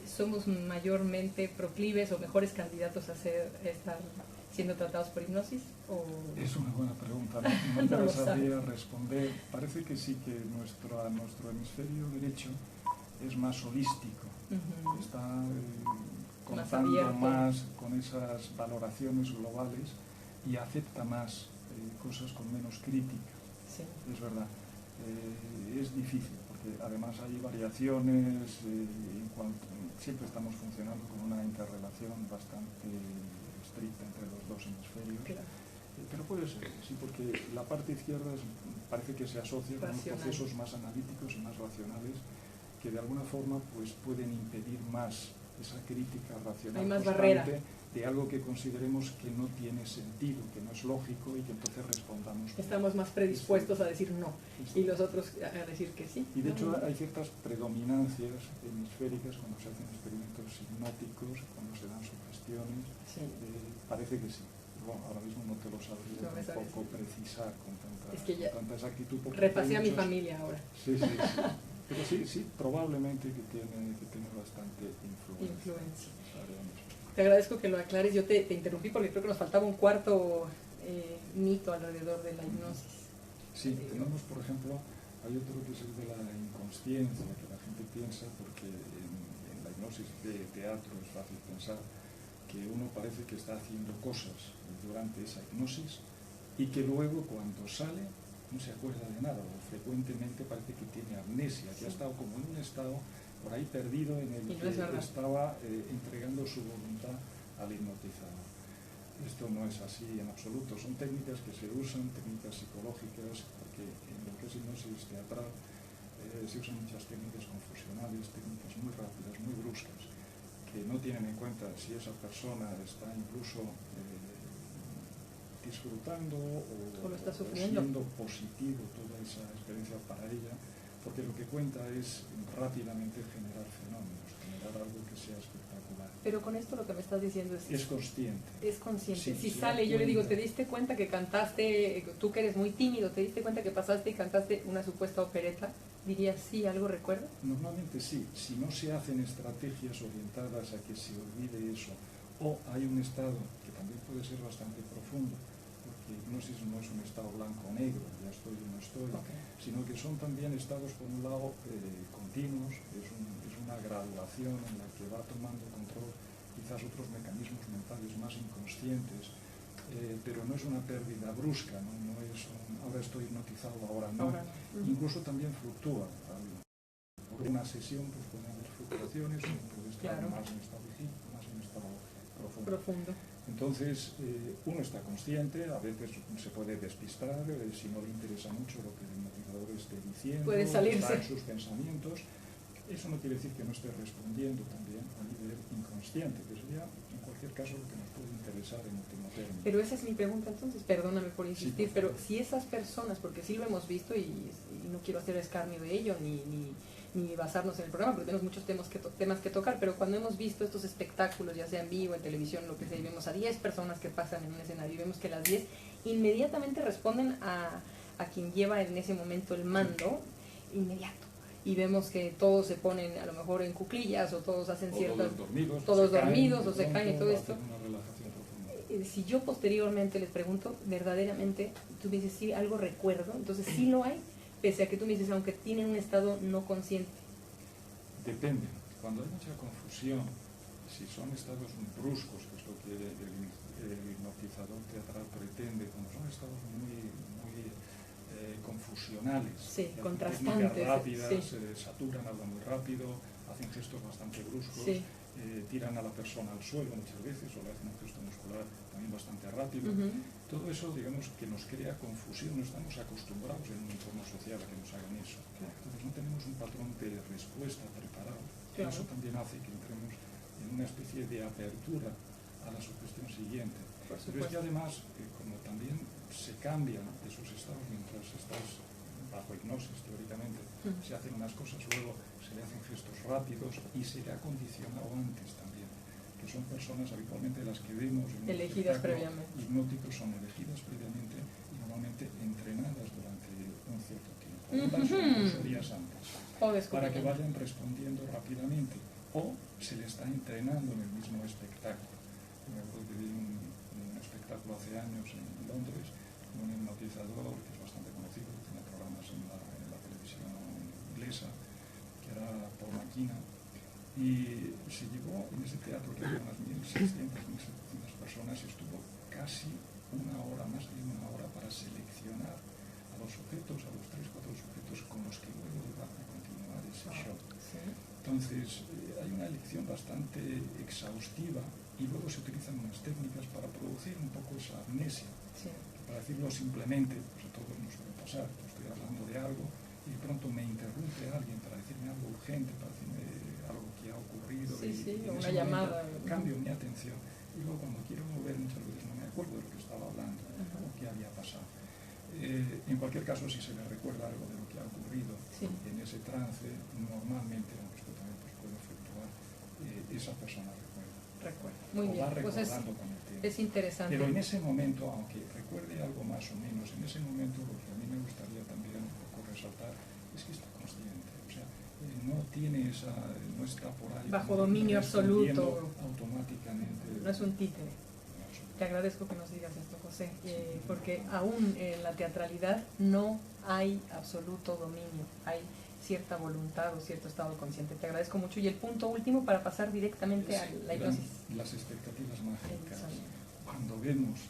somos mayormente proclives o mejores candidatos a estar siendo tratados por hipnosis? ¿O? Es una buena pregunta, no te lo sabría responder. Parece que sí, que nuestro hemisferio derecho es más holístico, está contando más con esas valoraciones globales y acepta más cosas con menos crítica. Sí. Es verdad. Es difícil, porque además hay variaciones, siempre estamos funcionando con una interrelación bastante estricta entre los dos hemisferios. Claro. Pero puede ser, sí, porque la parte izquierda parece que se asocia con procesos más analíticos y más racionales que de alguna forma pues pueden impedir más esa crítica racional constante de algo que consideremos que no tiene sentido, que no es lógico y que entonces respondamos. Estamos más predispuestos a decir no y los otros a decir que sí. Y de hecho hay ciertas predominancias hemisféricas cuando se hacen experimentos hipnóticos, cuando se dan sugestiones, sí. Parece que sí. Bueno, ahora mismo no te lo sabría tampoco precisar con tanta exactitud. Repasé a mi familia ahora. Sí. Pero sí, probablemente que tiene bastante influencia. Te agradezco que lo aclares. Yo te interrumpí porque creo que nos faltaba un cuarto mito alrededor de la hipnosis. Sí, tenemos, por ejemplo, hay otro que es el de la inconsciencia, que la gente piensa, porque en la hipnosis de teatro es fácil pensar que uno parece que está haciendo cosas durante esa hipnosis y que luego cuando sale no se acuerda de nada, o frecuentemente parece que tiene amnesia, que ha estado como en un estado por ahí perdido en el que estaba entregando su voluntad al hipnotizador. Esto no es así en absoluto, son técnicas que se usan, técnicas psicológicas, porque en lo que es hipnosis teatral se usan muchas técnicas confusionales, técnicas muy rápidas, muy bruscas, que no tienen en cuenta si esa persona está incluso disfrutando o lo está sufriendo, siendo positivo toda esa experiencia para ella, porque lo que cuenta es rápidamente generar fenómenos, generar algo que sea espectacular. Pero con esto lo que me estás diciendo es consciente. Es consciente. Sí, si sale, yo le digo, ¿te diste cuenta que cantaste, tú que eres muy tímido, te diste cuenta que pasaste y cantaste una supuesta opereta? Dirías, sí, ¿algo recuerda? Normalmente sí. Si no se hacen estrategias orientadas a que se olvide eso, o hay un estado que también puede ser bastante profundo, porque hipnosis no es un estado blanco o negro, ya estoy o no estoy, sino que son también estados, por un lado, continuos, es una graduación en la que va tomando control quizás otros mecanismos mentales más inconscientes, pero no es una pérdida brusca, no es ahora estoy hipnotizado, ahora no. Incluso también fluctúa. Por una sesión pues pueden haber fluctuaciones, o puede estar más en estado vigil, más en estado profundo. Entonces, uno está consciente, a veces se puede despistar, si no le interesa mucho lo que el hipnotizador esté diciendo, puede salirse. Está en sus pensamientos. Eso no quiere decir que no esté respondiendo también a nivel inconsciente, que sería en cualquier caso lo que nos puede interesar en último término. Pero esa es mi pregunta entonces, perdóname por insistir, sí, pero si esas personas, porque sí lo hemos visto y no quiero hacer escarnio de ello, ni basarnos en el programa, porque tenemos muchos temas que tocar, pero cuando hemos visto estos espectáculos, ya sea en vivo, en televisión, lo que sea, y vemos a 10 personas que pasan en un escenario y vemos que las 10 inmediatamente responden a quien lleva en ese momento el mando, inmediato. Y vemos que todos se ponen a lo mejor en cuclillas o todos hacen ciertas... Todos dormidos o se caen y todo esto. Si yo posteriormente les pregunto, verdaderamente, tú me dices, sí, algo recuerdo, entonces sí lo hay, pese a que tú me dices, aunque tienen un estado no consciente. Depende. Cuando hay mucha confusión, si son estados muy bruscos, que es lo que el hipnotizador teatral pretende, cuando son estados muy confusionales, sí, contrastantes, rápidas, sí. Saturan, hablan muy rápido, hacen gestos bastante bruscos, sí. Tiran a la persona al suelo muchas veces, o le hacen un gesto muscular también bastante rápido. Todo eso, digamos, que nos crea confusión, no estamos acostumbrados en un entorno social a que nos hagan eso. Entonces no tenemos un patrón de respuesta preparado. Eso también hace que entremos en una especie de apertura a la sugestión siguiente. Pero es que además, como también se cambian esos estados mientras estás bajo hipnosis, teóricamente, se hacen unas cosas, luego se le hacen gestos rápidos y se le ha condicionado antes también, que son personas habitualmente las que vemos en elegidas previamente. Hipnóticos son elegidas previamente y normalmente entrenadas durante un cierto tiempo, unos días antes, para que vayan respondiendo rápidamente, o se le está entrenando en el mismo espectáculo. Me acuerdo que vi un espectáculo hace años en Londres, un hipnotizador que es bastante conocido, que tiene programas en la televisión inglesa, que era Paul McKenna, y se llevó en ese teatro que había unas 1.600, 1.700 personas y estuvo casi una hora, más de una hora, para seleccionar a los sujetos, a los 3 o 4 sujetos con los que luego iba a continuar ese shock. Sí. Entonces, hay una elección bastante exhaustiva y luego se utilizan unas técnicas para producir un poco esa amnesia. Sí. Para decirlo simplemente, pues a todos nos suele pasar, que estoy hablando de algo y de pronto me interrumpe alguien para decirme algo urgente, para decirme algo que ha ocurrido. Sí, sí, y en una ese llamada. momento cambio mi atención y luego cuando quiero volver muchas veces no me acuerdo de lo que estaba hablando o qué había pasado. En cualquier caso, si se le recuerda algo de lo que ha ocurrido en ese trance, normalmente, aunque esto también pues, puede efectuar, esa persona recuerda. Muy o bien, va pues recordando con el tiempo. es interesante. Pero en ese momento, aunque recuerde algo más o menos, en ese momento lo que a mí me gustaría también un poco resaltar es que está consciente, o sea, no tiene esa, no está por ahí bajo dominio absoluto, automáticamente. No es un títere. Te agradezco que nos digas esto, José, porque aún en la teatralidad no hay absoluto dominio, hay cierta voluntad o cierto estado consciente. Te agradezco mucho. Y el punto último para pasar directamente a la hipnosis. Las expectativas mágicas. Cuando vemos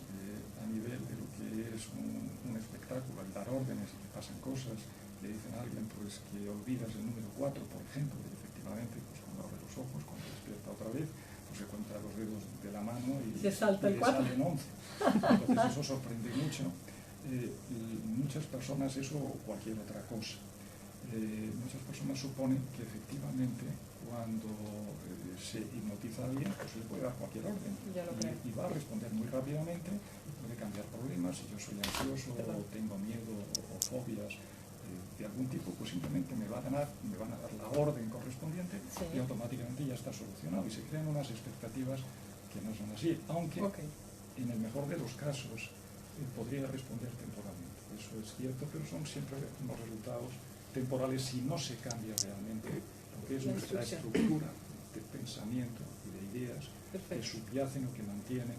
a nivel de lo que es un espectáculo, al dar órdenes y que pasan cosas, le dicen a alguien pues que olvidas el número 4, por ejemplo, y efectivamente pues cuando abre los ojos, cuando despierta otra vez, pues se cuenta los dedos de la mano y se salta el 4. Salen 11. Entonces eso sorprende mucho. Muchas personas, eso o cualquier otra cosa, muchas personas suponen que efectivamente cuando se hipnotiza a alguien, pues se le puede dar cualquier orden y va a responder muy rápidamente y puede cambiar problemas. Si yo soy ansioso o tengo miedo o fobias de algún tipo, pues simplemente me van a dar la orden correspondiente y automáticamente ya está solucionado y se crean unas expectativas que no son así, aunque en el mejor de los casos podría responder temporalmente. Eso es cierto, pero son siempre unos resultados temporales si no se cambia realmente lo que es nuestra estructura de pensamiento y de ideas que subyacen o que mantienen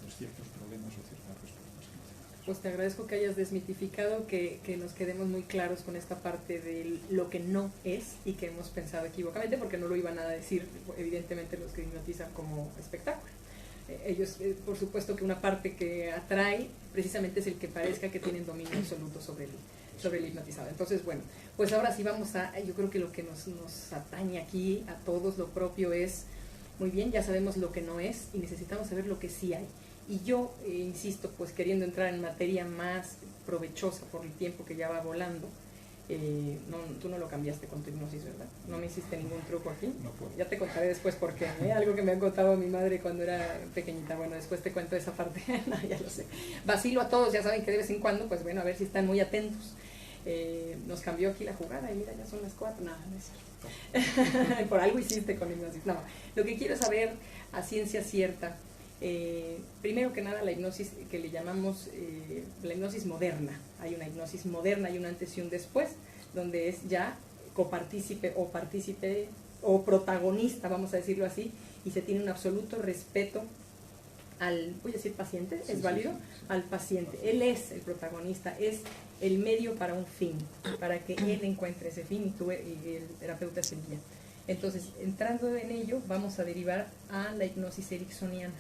pues, ciertos problemas o ciertas respuestas emocionales. Pues te agradezco que hayas desmitificado, que nos quedemos muy claros con esta parte de lo que no es y que hemos pensado equivocadamente, porque no lo iban a decir evidentemente los que hipnotizan como espectáculo. Ellos, por supuesto que una parte que atrae precisamente es el que parezca que tienen dominio absoluto sobre el hipnotizado. Entonces, bueno, pues ahora sí vamos a, yo creo que lo que nos atañe aquí a todos, lo propio es, muy bien, ya sabemos lo que no es y necesitamos saber lo que sí hay. Y yo, insisto, pues queriendo entrar en materia más provechosa por el tiempo que ya va volando, tú no lo cambiaste con tu hipnosis, ¿verdad? No me hiciste ningún truco aquí. No puedo. Ya te contaré después por qué. Algo que me ha contado mi madre cuando era pequeñita. Bueno, después te cuento esa parte. No, ya lo sé. Vacilo a todos, ya saben que de vez en cuando, pues bueno, a ver si están muy atentos. Nos cambió aquí la jugada y mira, ya son las 4. No, no es cierto. Por algo hiciste con hipnosis. No, lo que quiero saber a ciencia cierta, primero que nada la hipnosis que le llamamos la hipnosis moderna. Hay una hipnosis moderna, hay un antes y un después, donde es ya copartícipe o protagonista, vamos a decirlo así, y se tiene un absoluto respeto al, voy a decir paciente, ¿es válido? Al paciente. Él es el protagonista, es el medio para un fin, para que él encuentre ese fin y tú y el terapeuta es el guía. Entonces, entrando en ello, vamos a derivar a la hipnosis ericksoniana.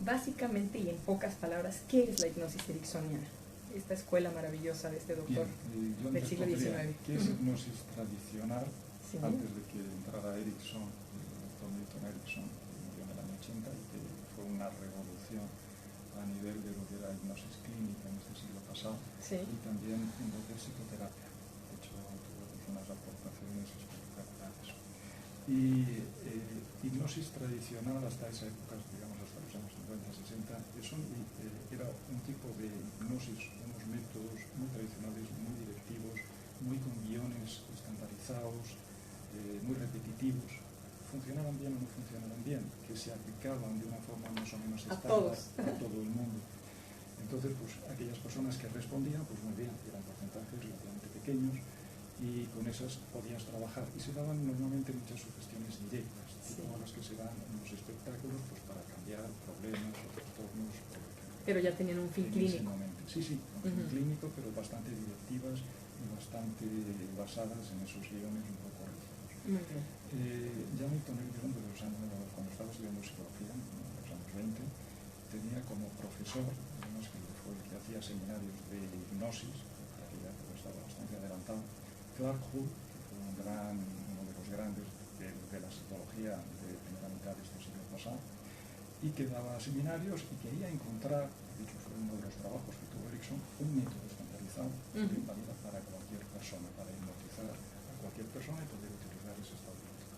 Básicamente y en pocas palabras, ¿qué es la hipnosis ericksoniana? Esta escuela maravillosa de este doctor del siglo XIX. ¿Qué es hipnosis tradicional? Sí. Antes de que entrara Erickson, el doctor Milton Erickson, que murió en el año 80 y que fue una revolución a nivel de lo que era hipnosis clínica en este siglo pasado, y también en lo que es psicoterapia. De hecho, tuvo unas aportaciones espectaculares. Y hipnosis tradicional hasta esa época, digamos hasta los años 50, 60, era un tipo de hipnosis, unos métodos muy tradicionales, muy directivos, muy con guiones estandarizados, muy repetitivos. Funcionaban bien o no funcionaban bien, que se aplicaban de una forma más o menos estándar a todo el mundo. Entonces, pues aquellas personas que respondían, pues muy bien, eran porcentajes relativamente pequeños y con esas podías trabajar. Y se daban normalmente muchas sugestiones directas, como las que se dan en los espectáculos, pues para cambiar problemas o trastornos. Pero ya tenían un fin clínico. Sí, un fin clínico, pero bastante directivas y bastante basadas en esos guiones un poco rígidos. Ya Milton Erickson, cuando estaba estudiando psicología, en los años 20, tenía como profesor, además que fue el que hacía seminarios de hipnosis, para aquella época estaba bastante adelantado, Clark Hull, que fue un gran grandes de la psicología de primera mitad de este siglo pasado, y que daba seminarios y quería encontrar, de hecho fue uno de los trabajos que tuvo Erickson, un método estandarizado que valida para cualquier persona, para hipnotizar a cualquier persona y poder utilizar ese estado hipnótico.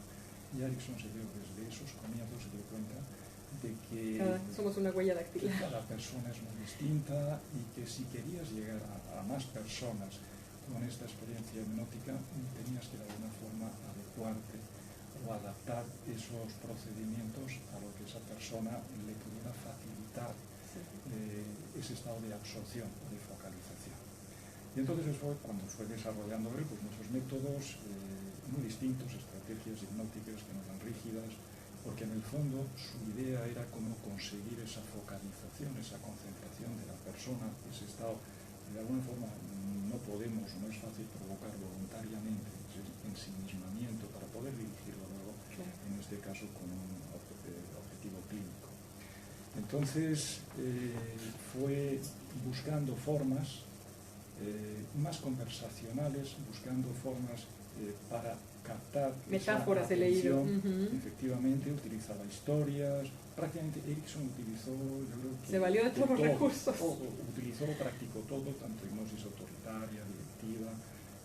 Y Erickson se dio desde esos comienzos, se dio cuenta de que somos una huella dactilar. Cada persona es muy distinta y que si querías llegar a más personas con esta experiencia hipnótica, tenías que de alguna forma adecuarte o adaptar esos procedimientos a lo que esa persona le pudiera facilitar ese estado de absorción, de focalización. Y entonces fue cuando fue desarrollando él pues, muchos métodos muy distintos, estrategias hipnóticas que no eran rígidas, porque en el fondo su idea era cómo conseguir esa focalización, esa concentración de la persona, ese estado que de alguna forma no es fácil provocar voluntariamente, ese ensimismamiento para poder dirigirlo luego, claro, en este caso con un objetivo clínico. Entonces fue buscando formas más conversacionales, buscando formas para captar metáforas, he leído. Efectivamente, utilizaba historias. Prácticamente Erickson utilizó, yo creo que... Se valió de todos los recursos. Utilizó, practicó todo, tanto hipnosis autoritaria, directiva,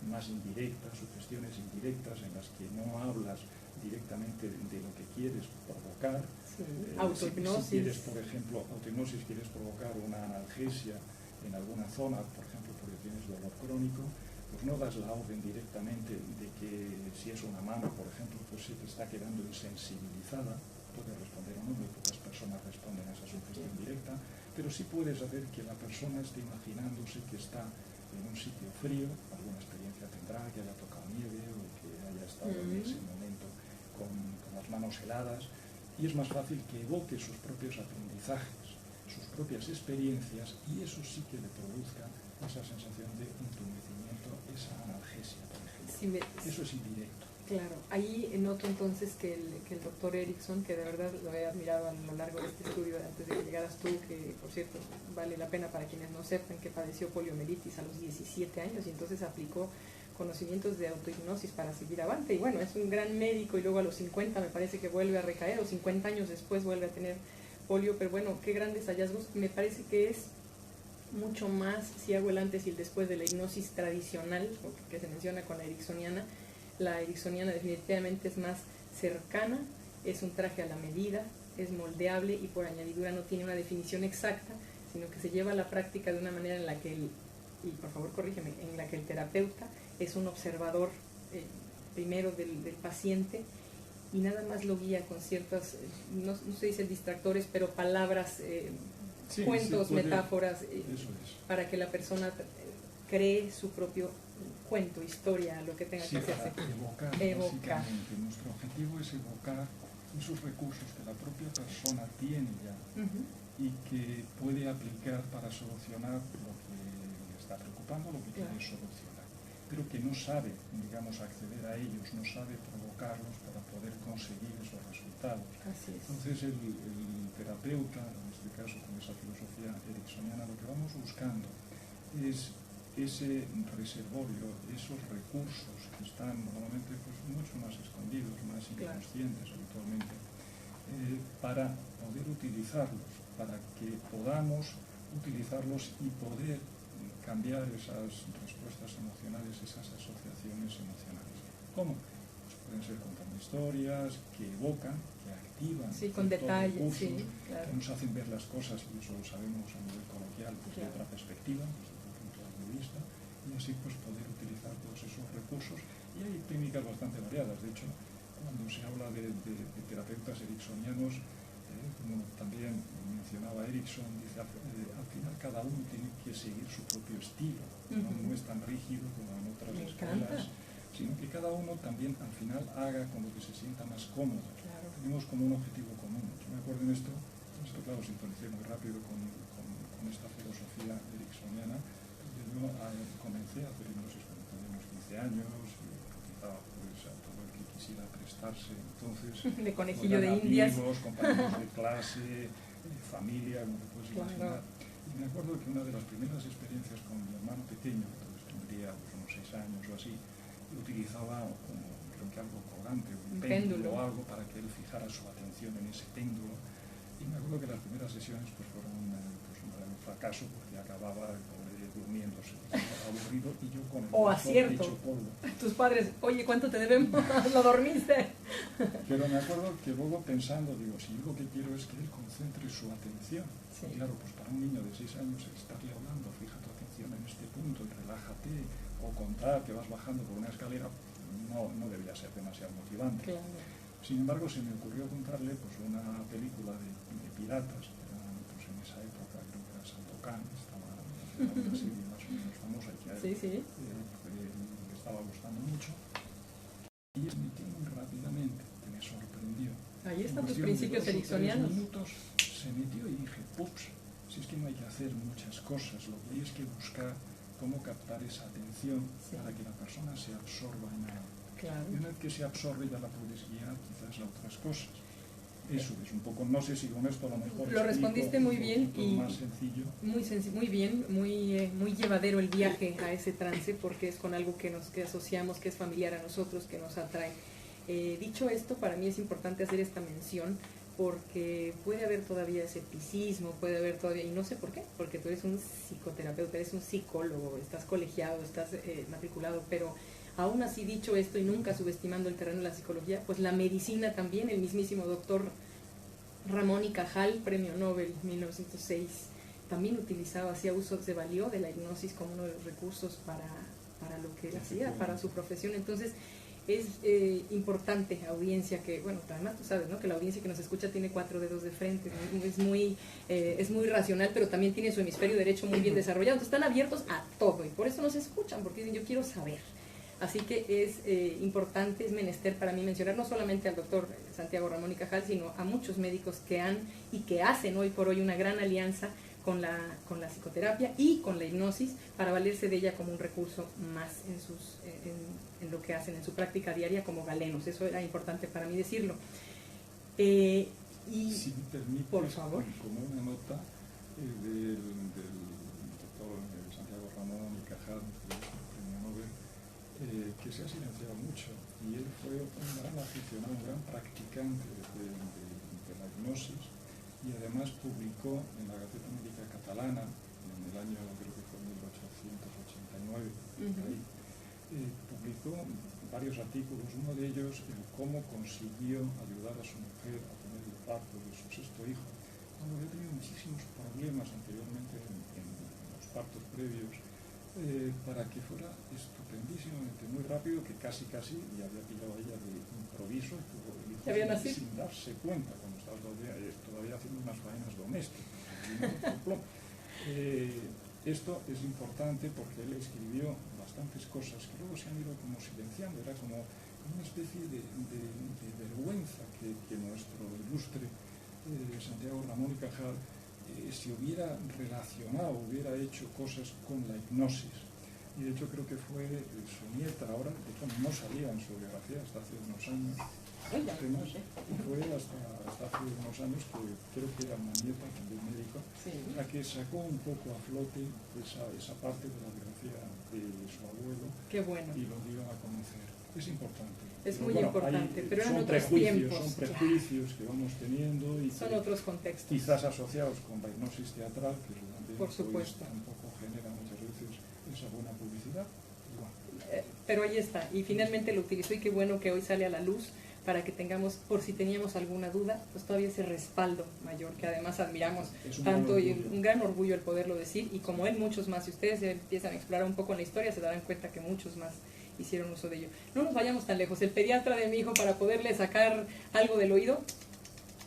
más indirectas, sugestiones indirectas en las que no hablas directamente de lo que quieres provocar. Sí. Autohipnosis. Si quieres, por ejemplo, autohipnosis, quieres provocar una analgesia en alguna zona, por ejemplo, porque tienes dolor crónico, pues no das la orden directamente de que si es una mano, por ejemplo, pues se te está quedando insensibilizada, puedes responder o no, muy pocas personas responden a esa sugestión directa, pero sí puedes hacer que la persona esté imaginándose que está en un sitio frío, alguna experiencia tendrá, que haya tocado nieve o que haya estado en ese momento con las manos heladas, y es más fácil que evoque sus propios aprendizajes, sus propias experiencias, y eso sí que le produzca esa sensación de entumecimiento, esa analgesia, por ejemplo. Eso es indirecto. Claro, ahí noto entonces que el doctor Erickson, que de verdad lo he admirado a lo largo de este estudio, antes de que llegaras tú, que por cierto vale la pena para quienes no sepan que padeció poliomielitis a los 17 años y entonces aplicó conocimientos de autohipnosis para seguir avante, y bueno, es un gran médico, y luego a los 50 me parece que vuelve a recaer, o 50 años después vuelve a tener polio, pero bueno, qué grandes hallazgos. Me parece que es mucho más, si hago el antes y el después de la hipnosis tradicional, que se menciona con la ericksoniana. La ericksoniana definitivamente es más cercana, es un traje a la medida, es moldeable y por añadidura no tiene una definición exacta, sino que se lleva a la práctica de una manera en la que y por favor corrígeme, en la que el terapeuta es un observador primero del paciente y nada más lo guía con ciertas, no se dice distractores, pero palabras, cuentos, metáforas, para que la persona cree su propio cuento, historia, lo que tenga que hacerse. Evocar. Nuestro objetivo es evocar esos recursos que la propia persona tiene ya y que puede aplicar para solucionar lo que le está preocupando, lo que quiere solucionar, pero que no sabe, digamos, acceder a ellos, no sabe provocarlos para poder conseguir esos resultados. Así es. Entonces el terapeuta, en este caso con esa filosofía ericksoniana, lo que vamos buscando es ese reservorio, esos recursos que están normalmente pues, mucho más escondidos, más inconscientes habitualmente, para poder utilizarlos, para que podamos utilizarlos y poder cambiar esas respuestas emocionales, esas asociaciones emocionales. ¿Cómo? Pues pueden ser contando historias que evocan, que activan con detalles, recursos, que nos hacen ver las cosas, y eso lo sabemos a nivel coloquial, pues, de otra perspectiva, vista, y así pues poder utilizar todos esos recursos. Y hay técnicas bastante variadas. De hecho, cuando se habla de terapeutas ericksonianos, como también mencionaba Erickson, dice al final cada uno tiene que seguir su propio estilo, no es tan rígido como en otras escuelas, sino que cada uno también al final haga con lo que se sienta más cómodo. Claro. Tenemos como un objetivo común. Yo me acuerdo en esto claro, sintonicé muy rápido con esta filosofía ericksoniana. Yo comencé a hacer hipnosis cuando tenía unos 15 años y utilizaba pues, a todo el que quisiera prestarse. Entonces, de conejillo de indias. Amigos, compañeros de clase, familia, como te puedes imaginar. Y me acuerdo que una de las primeras experiencias con mi hermano pequeño, entonces tendría pues, unos 6 años o así, utilizaba creo que algo colgante, un péndulo péndulo o algo para que él fijara su atención en ese péndulo. Y me acuerdo que las primeras sesiones pues fueron pues, un fracaso porque acababa el pobre durmiéndose, aburrido, y yo con el brazo hecho polvo. Tus padres, oye, ¿cuánto te debemos? ¿Lo dormiste? Pero me acuerdo que luego pensando, digo, si yo lo que quiero es que él concentre su atención. Sí. Y claro, pues para un niño de 6 años estarle hablando, fija tu atención en este punto y relájate, o contar que vas bajando por una escalera, no debía ser demasiado motivante. Claro. Sin embargo, se me ocurrió contarle pues una película de piratas, que era, pues en esa época, creo que era Sandokan, estaba una serie más o menos famosa y que a él le estaba gustando mucho, y emitió muy rápidamente, que me sorprendió. Ahí están tus principios ericksonianos. 2 o 3 minutos se metió y dije, ups, si es que no hay que hacer muchas cosas, lo que hay es que buscar cómo captar esa atención para que la persona se absorba en algo. Claro. Y una vez que se absorbe ya la puedes guiar quizás a otras cosas. Eso es un poco, no sé si con esto a lo mejor lo respondiste muy bien y más sencillo. Muy bien, muy llevadero el viaje a ese trance, porque es con algo que asociamos, que es familiar a nosotros, que nos atrae. Dicho esto, para mí es importante hacer esta mención porque puede haber todavía escepticismo, puede haber todavía, y no sé por qué, porque tú eres un psicoterapeuta, eres un psicólogo, estás colegiado, estás matriculado, pero aún así, dicho esto y nunca subestimando el terreno de la psicología, pues la medicina también, el mismísimo doctor Ramón y Cajal, premio Nobel 1906, también utilizaba, hacía uso, se valió de la hipnosis como uno de los recursos para lo que él hacía, para su profesión. Entonces es importante, audiencia, que, bueno, además tú sabes, ¿no?, que la audiencia que nos escucha tiene 4 dedos de frente, es muy racional, pero también tiene su hemisferio derecho muy bien desarrollado, entonces están abiertos a todo, y por eso nos escuchan, porque dicen, yo quiero saber. Así que es importante, es menester para mí mencionar no solamente al doctor Santiago Ramón y Cajal, sino a muchos médicos que han y que hacen hoy por hoy una gran alianza con la psicoterapia y con la hipnosis para valerse de ella como un recurso más en lo que hacen en su práctica diaria como galenos. Eso era importante para mí decirlo. Y si me permite, por favor, como una nota del doctor Santiago Ramón y Cajal, premio Nobel, que se ha silenciado mucho, y él fue un gran aficionado, un gran practicante de la hipnosis, y además publicó en la Gaceta Médica Catalana, en el año, creo que fue 1889, publicó varios artículos, uno de ellos el cómo consiguió ayudar a su mujer a tener el parto de su 6º hijo, cuando había tenido muchísimos problemas anteriormente en los partos previos, para que fuera estupendísimamente muy rápido, que casi le había pillado a ella de improviso, y tuvo el hijo sin darse cuenta, cuando estaba todavía haciendo unas faenas domésticas. Esto es importante porque él escribió bastantes cosas que luego se han ido como silenciando, era como una especie de vergüenza que nuestro ilustre Santiago Ramón y Cajal si hubiera relacionado, hubiera hecho cosas con la hipnosis. Y de hecho creo que fue su nieta, ahora de hecho no salía en su biografía hasta hace unos años, apenas, y fue hasta hace unos años que creo que era una nieta también médico, la que sacó un poco a flote esa parte de la biografía de su abuelo. Qué bueno. Y lo dio a conocer. Es importante. Es muy importante, pero eran otros tiempos. Son prejuicios que vamos teniendo y son otros contextos. Quizás asociados con la hipnosis teatral, que también por supuesto tampoco genera muchas veces esa buena publicidad. Pero ahí está, y finalmente lo utilizó, y qué bueno que hoy sale a la luz para que tengamos, por si teníamos alguna duda, pues todavía ese respaldo mayor, que además admiramos tanto, y un gran orgullo el poderlo decir, y como él muchos más. Si ustedes empiezan a explorar un poco en la historia, se darán cuenta que muchos más hicieron uso de ello. No nos vayamos tan lejos. El pediatra de mi hijo, para poderle sacar algo del oído,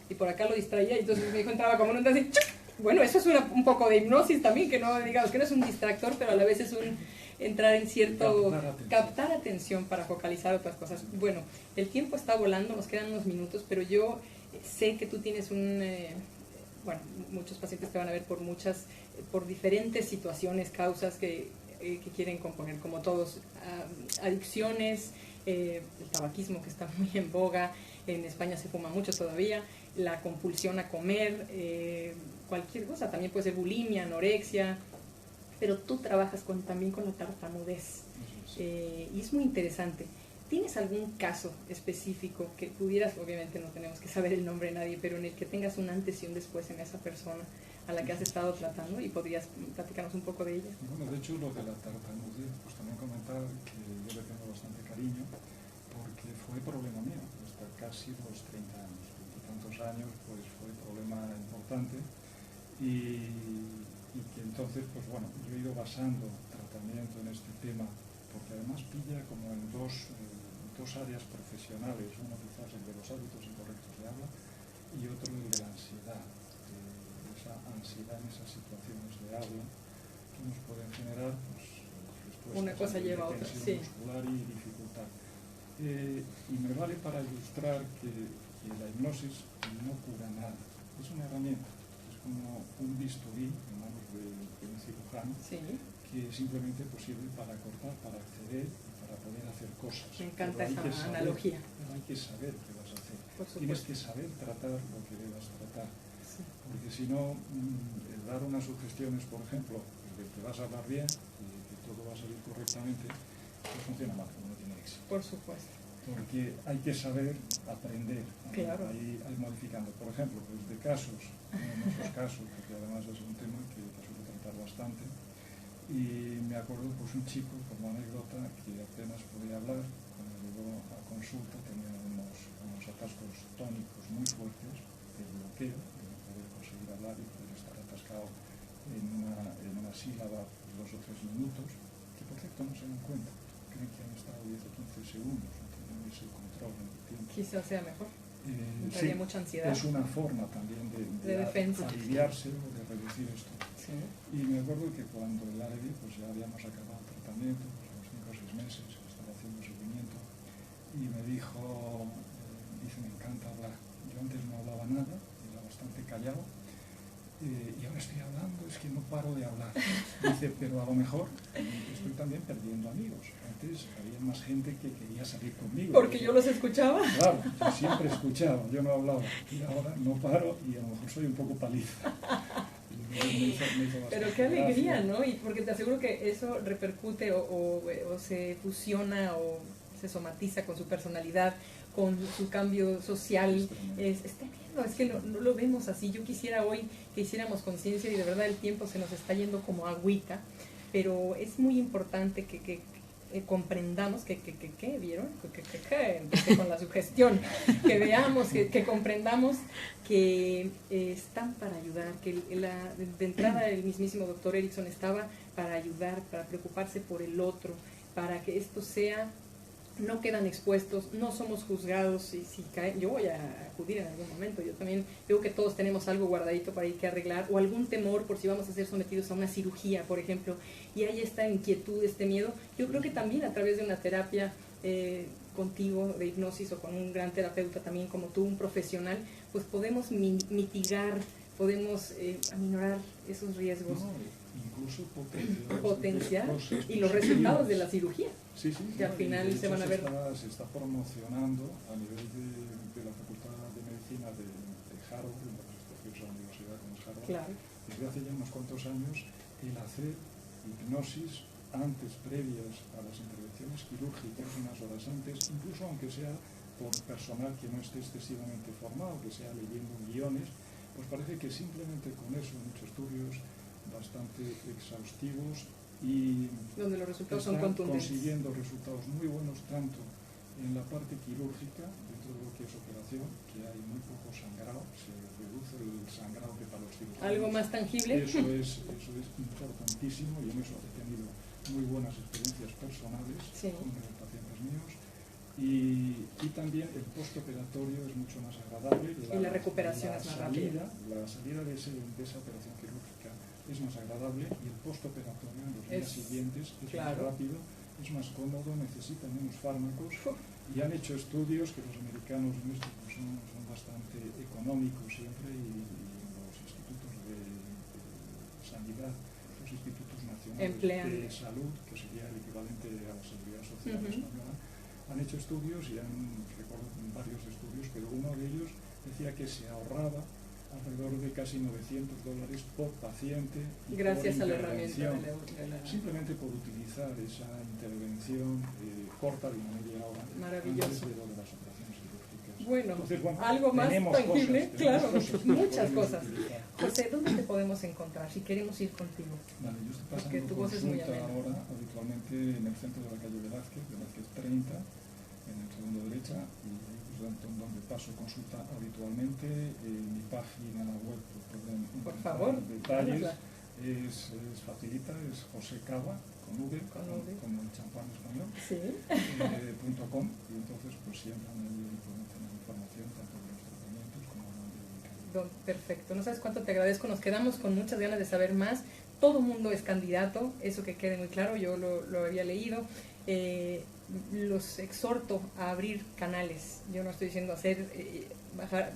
y por acá lo distraía, y entonces mi hijo entraba como en un así, ¡chuc! Bueno, eso es un poco de hipnosis también, que no, digamos, que no es un distractor, pero a la vez es un entrar en cierto, captar atención para focalizar otras cosas. Bueno, el tiempo está volando, nos quedan unos minutos, pero yo sé que tú tienes bueno, muchos pacientes te van a ver por diferentes situaciones, causas que quieren componer, como todos, adicciones, el tabaquismo, que está muy en boga, en España se fuma mucho todavía, la compulsión a comer, cualquier cosa, también puede ser bulimia, anorexia, pero tú trabajas también con la tartamudez, y es muy interesante. ¿Tienes algún caso específico que pudieras, obviamente no tenemos que saber el nombre de nadie, pero en el que tengas un antes y un después en esa persona a la que has estado tratando y podrías platicarnos un poco de ella? Bueno, de hecho, lo de la tartamudez, pues también comentar que yo le tengo bastante cariño porque fue problema mío, hasta casi los 30 años, 20 y tantos años, pues fue problema importante y que entonces, pues bueno, yo he ido basando tratamiento en este tema porque además pilla como en dos áreas profesionales, uno quizás el de los hábitos incorrectos de habla y otro el de la ansiedad, esa ansiedad en esas situaciones de habla que nos pueden generar pues, respuestas una cosa lleva a otra, sí. muscular y dificultad. Y me vale para ilustrar que la hipnosis no cura nada, es una herramienta, es como un bisturí en manos de un cirujano, sí, que simplemente pues, sirve para cortar, para acceder y para poder hacer cosas. Me encanta esa analogía. Pero hay que saber qué vas a hacer. Por supuesto. Tienes que saber tratar lo que debas tratar. Sí. Porque si no, el dar unas sugestiones, por ejemplo, de que vas a hablar bien y que todo va a salir correctamente, pues funciona mal, no tiene éxito. Por supuesto. Porque hay que saber aprender, claro. ahí modificando. Por ejemplo, pues de casos, en nuestros casos, porque además es un tema que suelo tratar bastante, y me acuerdo pues un chico, como anécdota, que apenas podía hablar, cuando llegó a consulta tenía unos atascos tónicos muy fuertes de bloqueo, de no poder conseguir hablar y poder estar atascado en una sílaba pues, 2 o 3 minutos, que por cierto no se dan cuenta, creen que han estado 10 o 15 segundos, no tienen ese control en el tiempo. Quizás sea mejor. Sí, mucha ansiedad. es una forma también de defensa, aliviarse o de reducir esto. Sí. Y me acuerdo que cuando el ALEVI, pues ya habíamos acabado el tratamiento, pues a los 5 o 6 meses estaba haciendo seguimiento, y me dijo, dice, me encanta hablar. Yo antes no hablaba nada, era bastante callado, y ahora estoy hablando, es que no paro de hablar. Dice, pero a lo mejor estoy también perdiendo amigos. Antes había más gente que quería salir conmigo. Porque yo los escuchaba. Claro, yo siempre escuchaba, yo no hablaba. Y ahora no paro y a lo mejor soy un poco paliza. Pero qué alegría, ¿no? Y porque te aseguro que eso repercute o se fusiona o se somatiza con su personalidad, con su cambio social. Es tremendo, es que no lo vemos así. Yo quisiera hoy que hiciéramos conciencia y de verdad el tiempo se nos está yendo como agüita, pero es muy importante que comprendamos ¿vieron? Empecé con la sugestión, que veamos, que comprendamos que están para ayudar, que de entrada el mismísimo doctor Erickson estaba para ayudar, para preocuparse por el otro, para que esto sea, no quedan expuestos, no somos juzgados, y si caen, yo voy a acudir en algún momento, yo también veo que todos tenemos algo guardadito para ir que arreglar, o algún temor por si vamos a ser sometidos a una cirugía, por ejemplo, y hay esta inquietud, este miedo. Yo creo que también a través de una terapia contigo de hipnosis o con un gran terapeuta también como tú, un profesional, pues podemos mitigar, podemos aminorar esos riesgos. No, incluso potenciar y los resultados de la cirugía. Sí, sí, que al final se van a ver. Se está promocionando a nivel de la Facultad de Medicina de Harvard, una prestigiosa universidad como es Harvard, claro, desde hace ya unos cuantos años, el hacer hipnosis antes, previas a las intervenciones quirúrgicas, unas horas antes, incluso aunque sea por personal que no esté excesivamente formado, que sea leyendo guiones, pues parece que simplemente con eso, muchos estudios bastante exhaustivos, y donde los resultados son contundentes, consiguiendo resultados muy buenos tanto en la parte quirúrgica, dentro de lo que es operación, que hay muy poco sangrado, se reduce el sangrado que para los cirujanos. Algo más tangible. Eso es importantísimo, y en eso he tenido muy buenas experiencias personales, sí, con pacientes míos. Y también el postoperatorio es mucho más agradable. Y la recuperación es más rápida. La salida de esa operación quirúrgica es más agradable, y el postoperatorio en los días siguientes es más rápido, es más cómodo, necesita menos fármacos, y han hecho estudios que los americanos en esto pues son bastante económicos siempre, y los institutos de sanidad, los institutos nacionales de salud, que sería el equivalente a la seguridad social española, han hecho estudios, y recuerdo varios estudios, pero uno de ellos decía que se ahorraba alrededor de casi $900 por paciente. Y gracias por a la herramienta de la... Simplemente por utilizar esa intervención corta de una media hora Maravilloso. antes de lo de las operaciones quirúrgicas. Bueno, entonces, algo más tangible, claro, muchas cosas. Utilizar. José, ¿dónde te podemos encontrar si queremos ir contigo? Vale, yo estoy Porque pasando tu voz es muy consulta amena. ahora habitualmente en el centro de la calle Velázquez 30, en el segundo derecha, y pues, donde paso consulta habitualmente. Mi página web pues, pueden Por encontrar favor, detalles. dánosla. Es facilita, es José Cava, con V, como el champán español, Sí. .com, y entonces pues si entran ahí pueden tener información tanto de los tratamientos como de medicamentos. Perfecto, no sabes cuánto te agradezco, nos quedamos con muchas ganas de saber más. Todo mundo es candidato, eso que quede muy claro, yo lo había leído. Los exhorto a abrir canales, yo no estoy diciendo bajar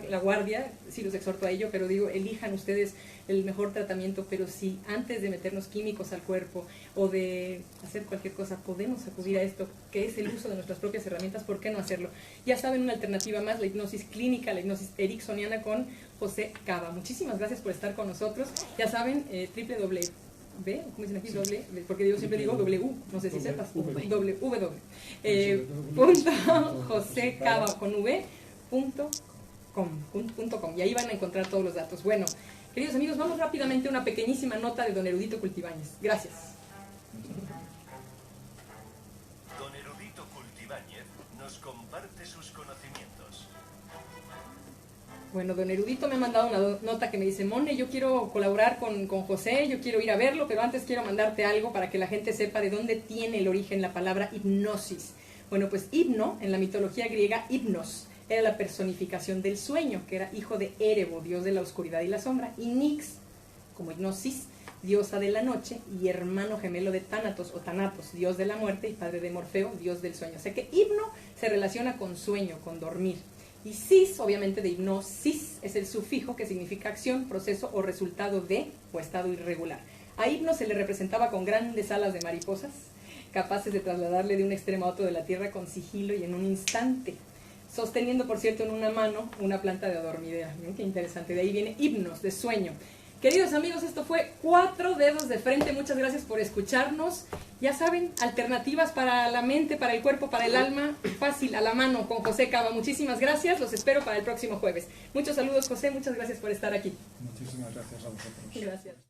la guardia, sí los exhorto a ello, pero digo, elijan ustedes el mejor tratamiento, pero si antes de meternos químicos al cuerpo o de hacer cualquier cosa podemos acudir a esto, que es el uso de nuestras propias herramientas, ¿por qué no hacerlo? Ya saben, una alternativa más, la hipnosis clínica, la hipnosis ericksoniana con José Cava. Muchísimas gracias por estar con nosotros. Ya saben, www, ¿cómo dicen aquí? Sí. Porque yo siempre digo W, no sé si sepas, josécava.com, y ahí van a encontrar todos los datos. Bueno, queridos amigos, vamos rápidamente a una pequeñísima nota de don Erudito Cultibáñez. Gracias. Don Erudito Cultibáñez nos comparte sus conocimientos. Bueno, don Erudito me ha mandado una nota que me dice: Mone, yo quiero colaborar con José, yo quiero ir a verlo, pero antes quiero mandarte algo para que la gente sepa de dónde tiene el origen la palabra hipnosis. Bueno, pues hipno, en la mitología griega, hipnos, era la personificación del sueño, que era hijo de Erebo, dios de la oscuridad y la sombra, y Nix, como hipnosis, diosa de la noche, y hermano gemelo de Tánatos o Thanatos, dios de la muerte, y padre de Morfeo, dios del sueño. O sea que hipno se relaciona con sueño, con dormir. Y sis, obviamente de hipnosis, es el sufijo que significa acción, proceso o resultado de o estado irregular. A hipno se le representaba con grandes alas de mariposas, capaces de trasladarle de un extremo a otro de la tierra con sigilo y en un instante, sosteniendo, por cierto, en una mano una planta de adormidera. Miren qué interesante, de ahí viene hipnos, de sueño. Queridos amigos, esto fue 4 dedos de frente. Muchas gracias por escucharnos. Ya saben, alternativas para la mente, para el cuerpo, para el alma, fácil, a la mano, con José Cava. Muchísimas gracias, los espero para el próximo jueves. Muchos saludos, José, muchas gracias por estar aquí. Muchísimas gracias a vosotros. Gracias.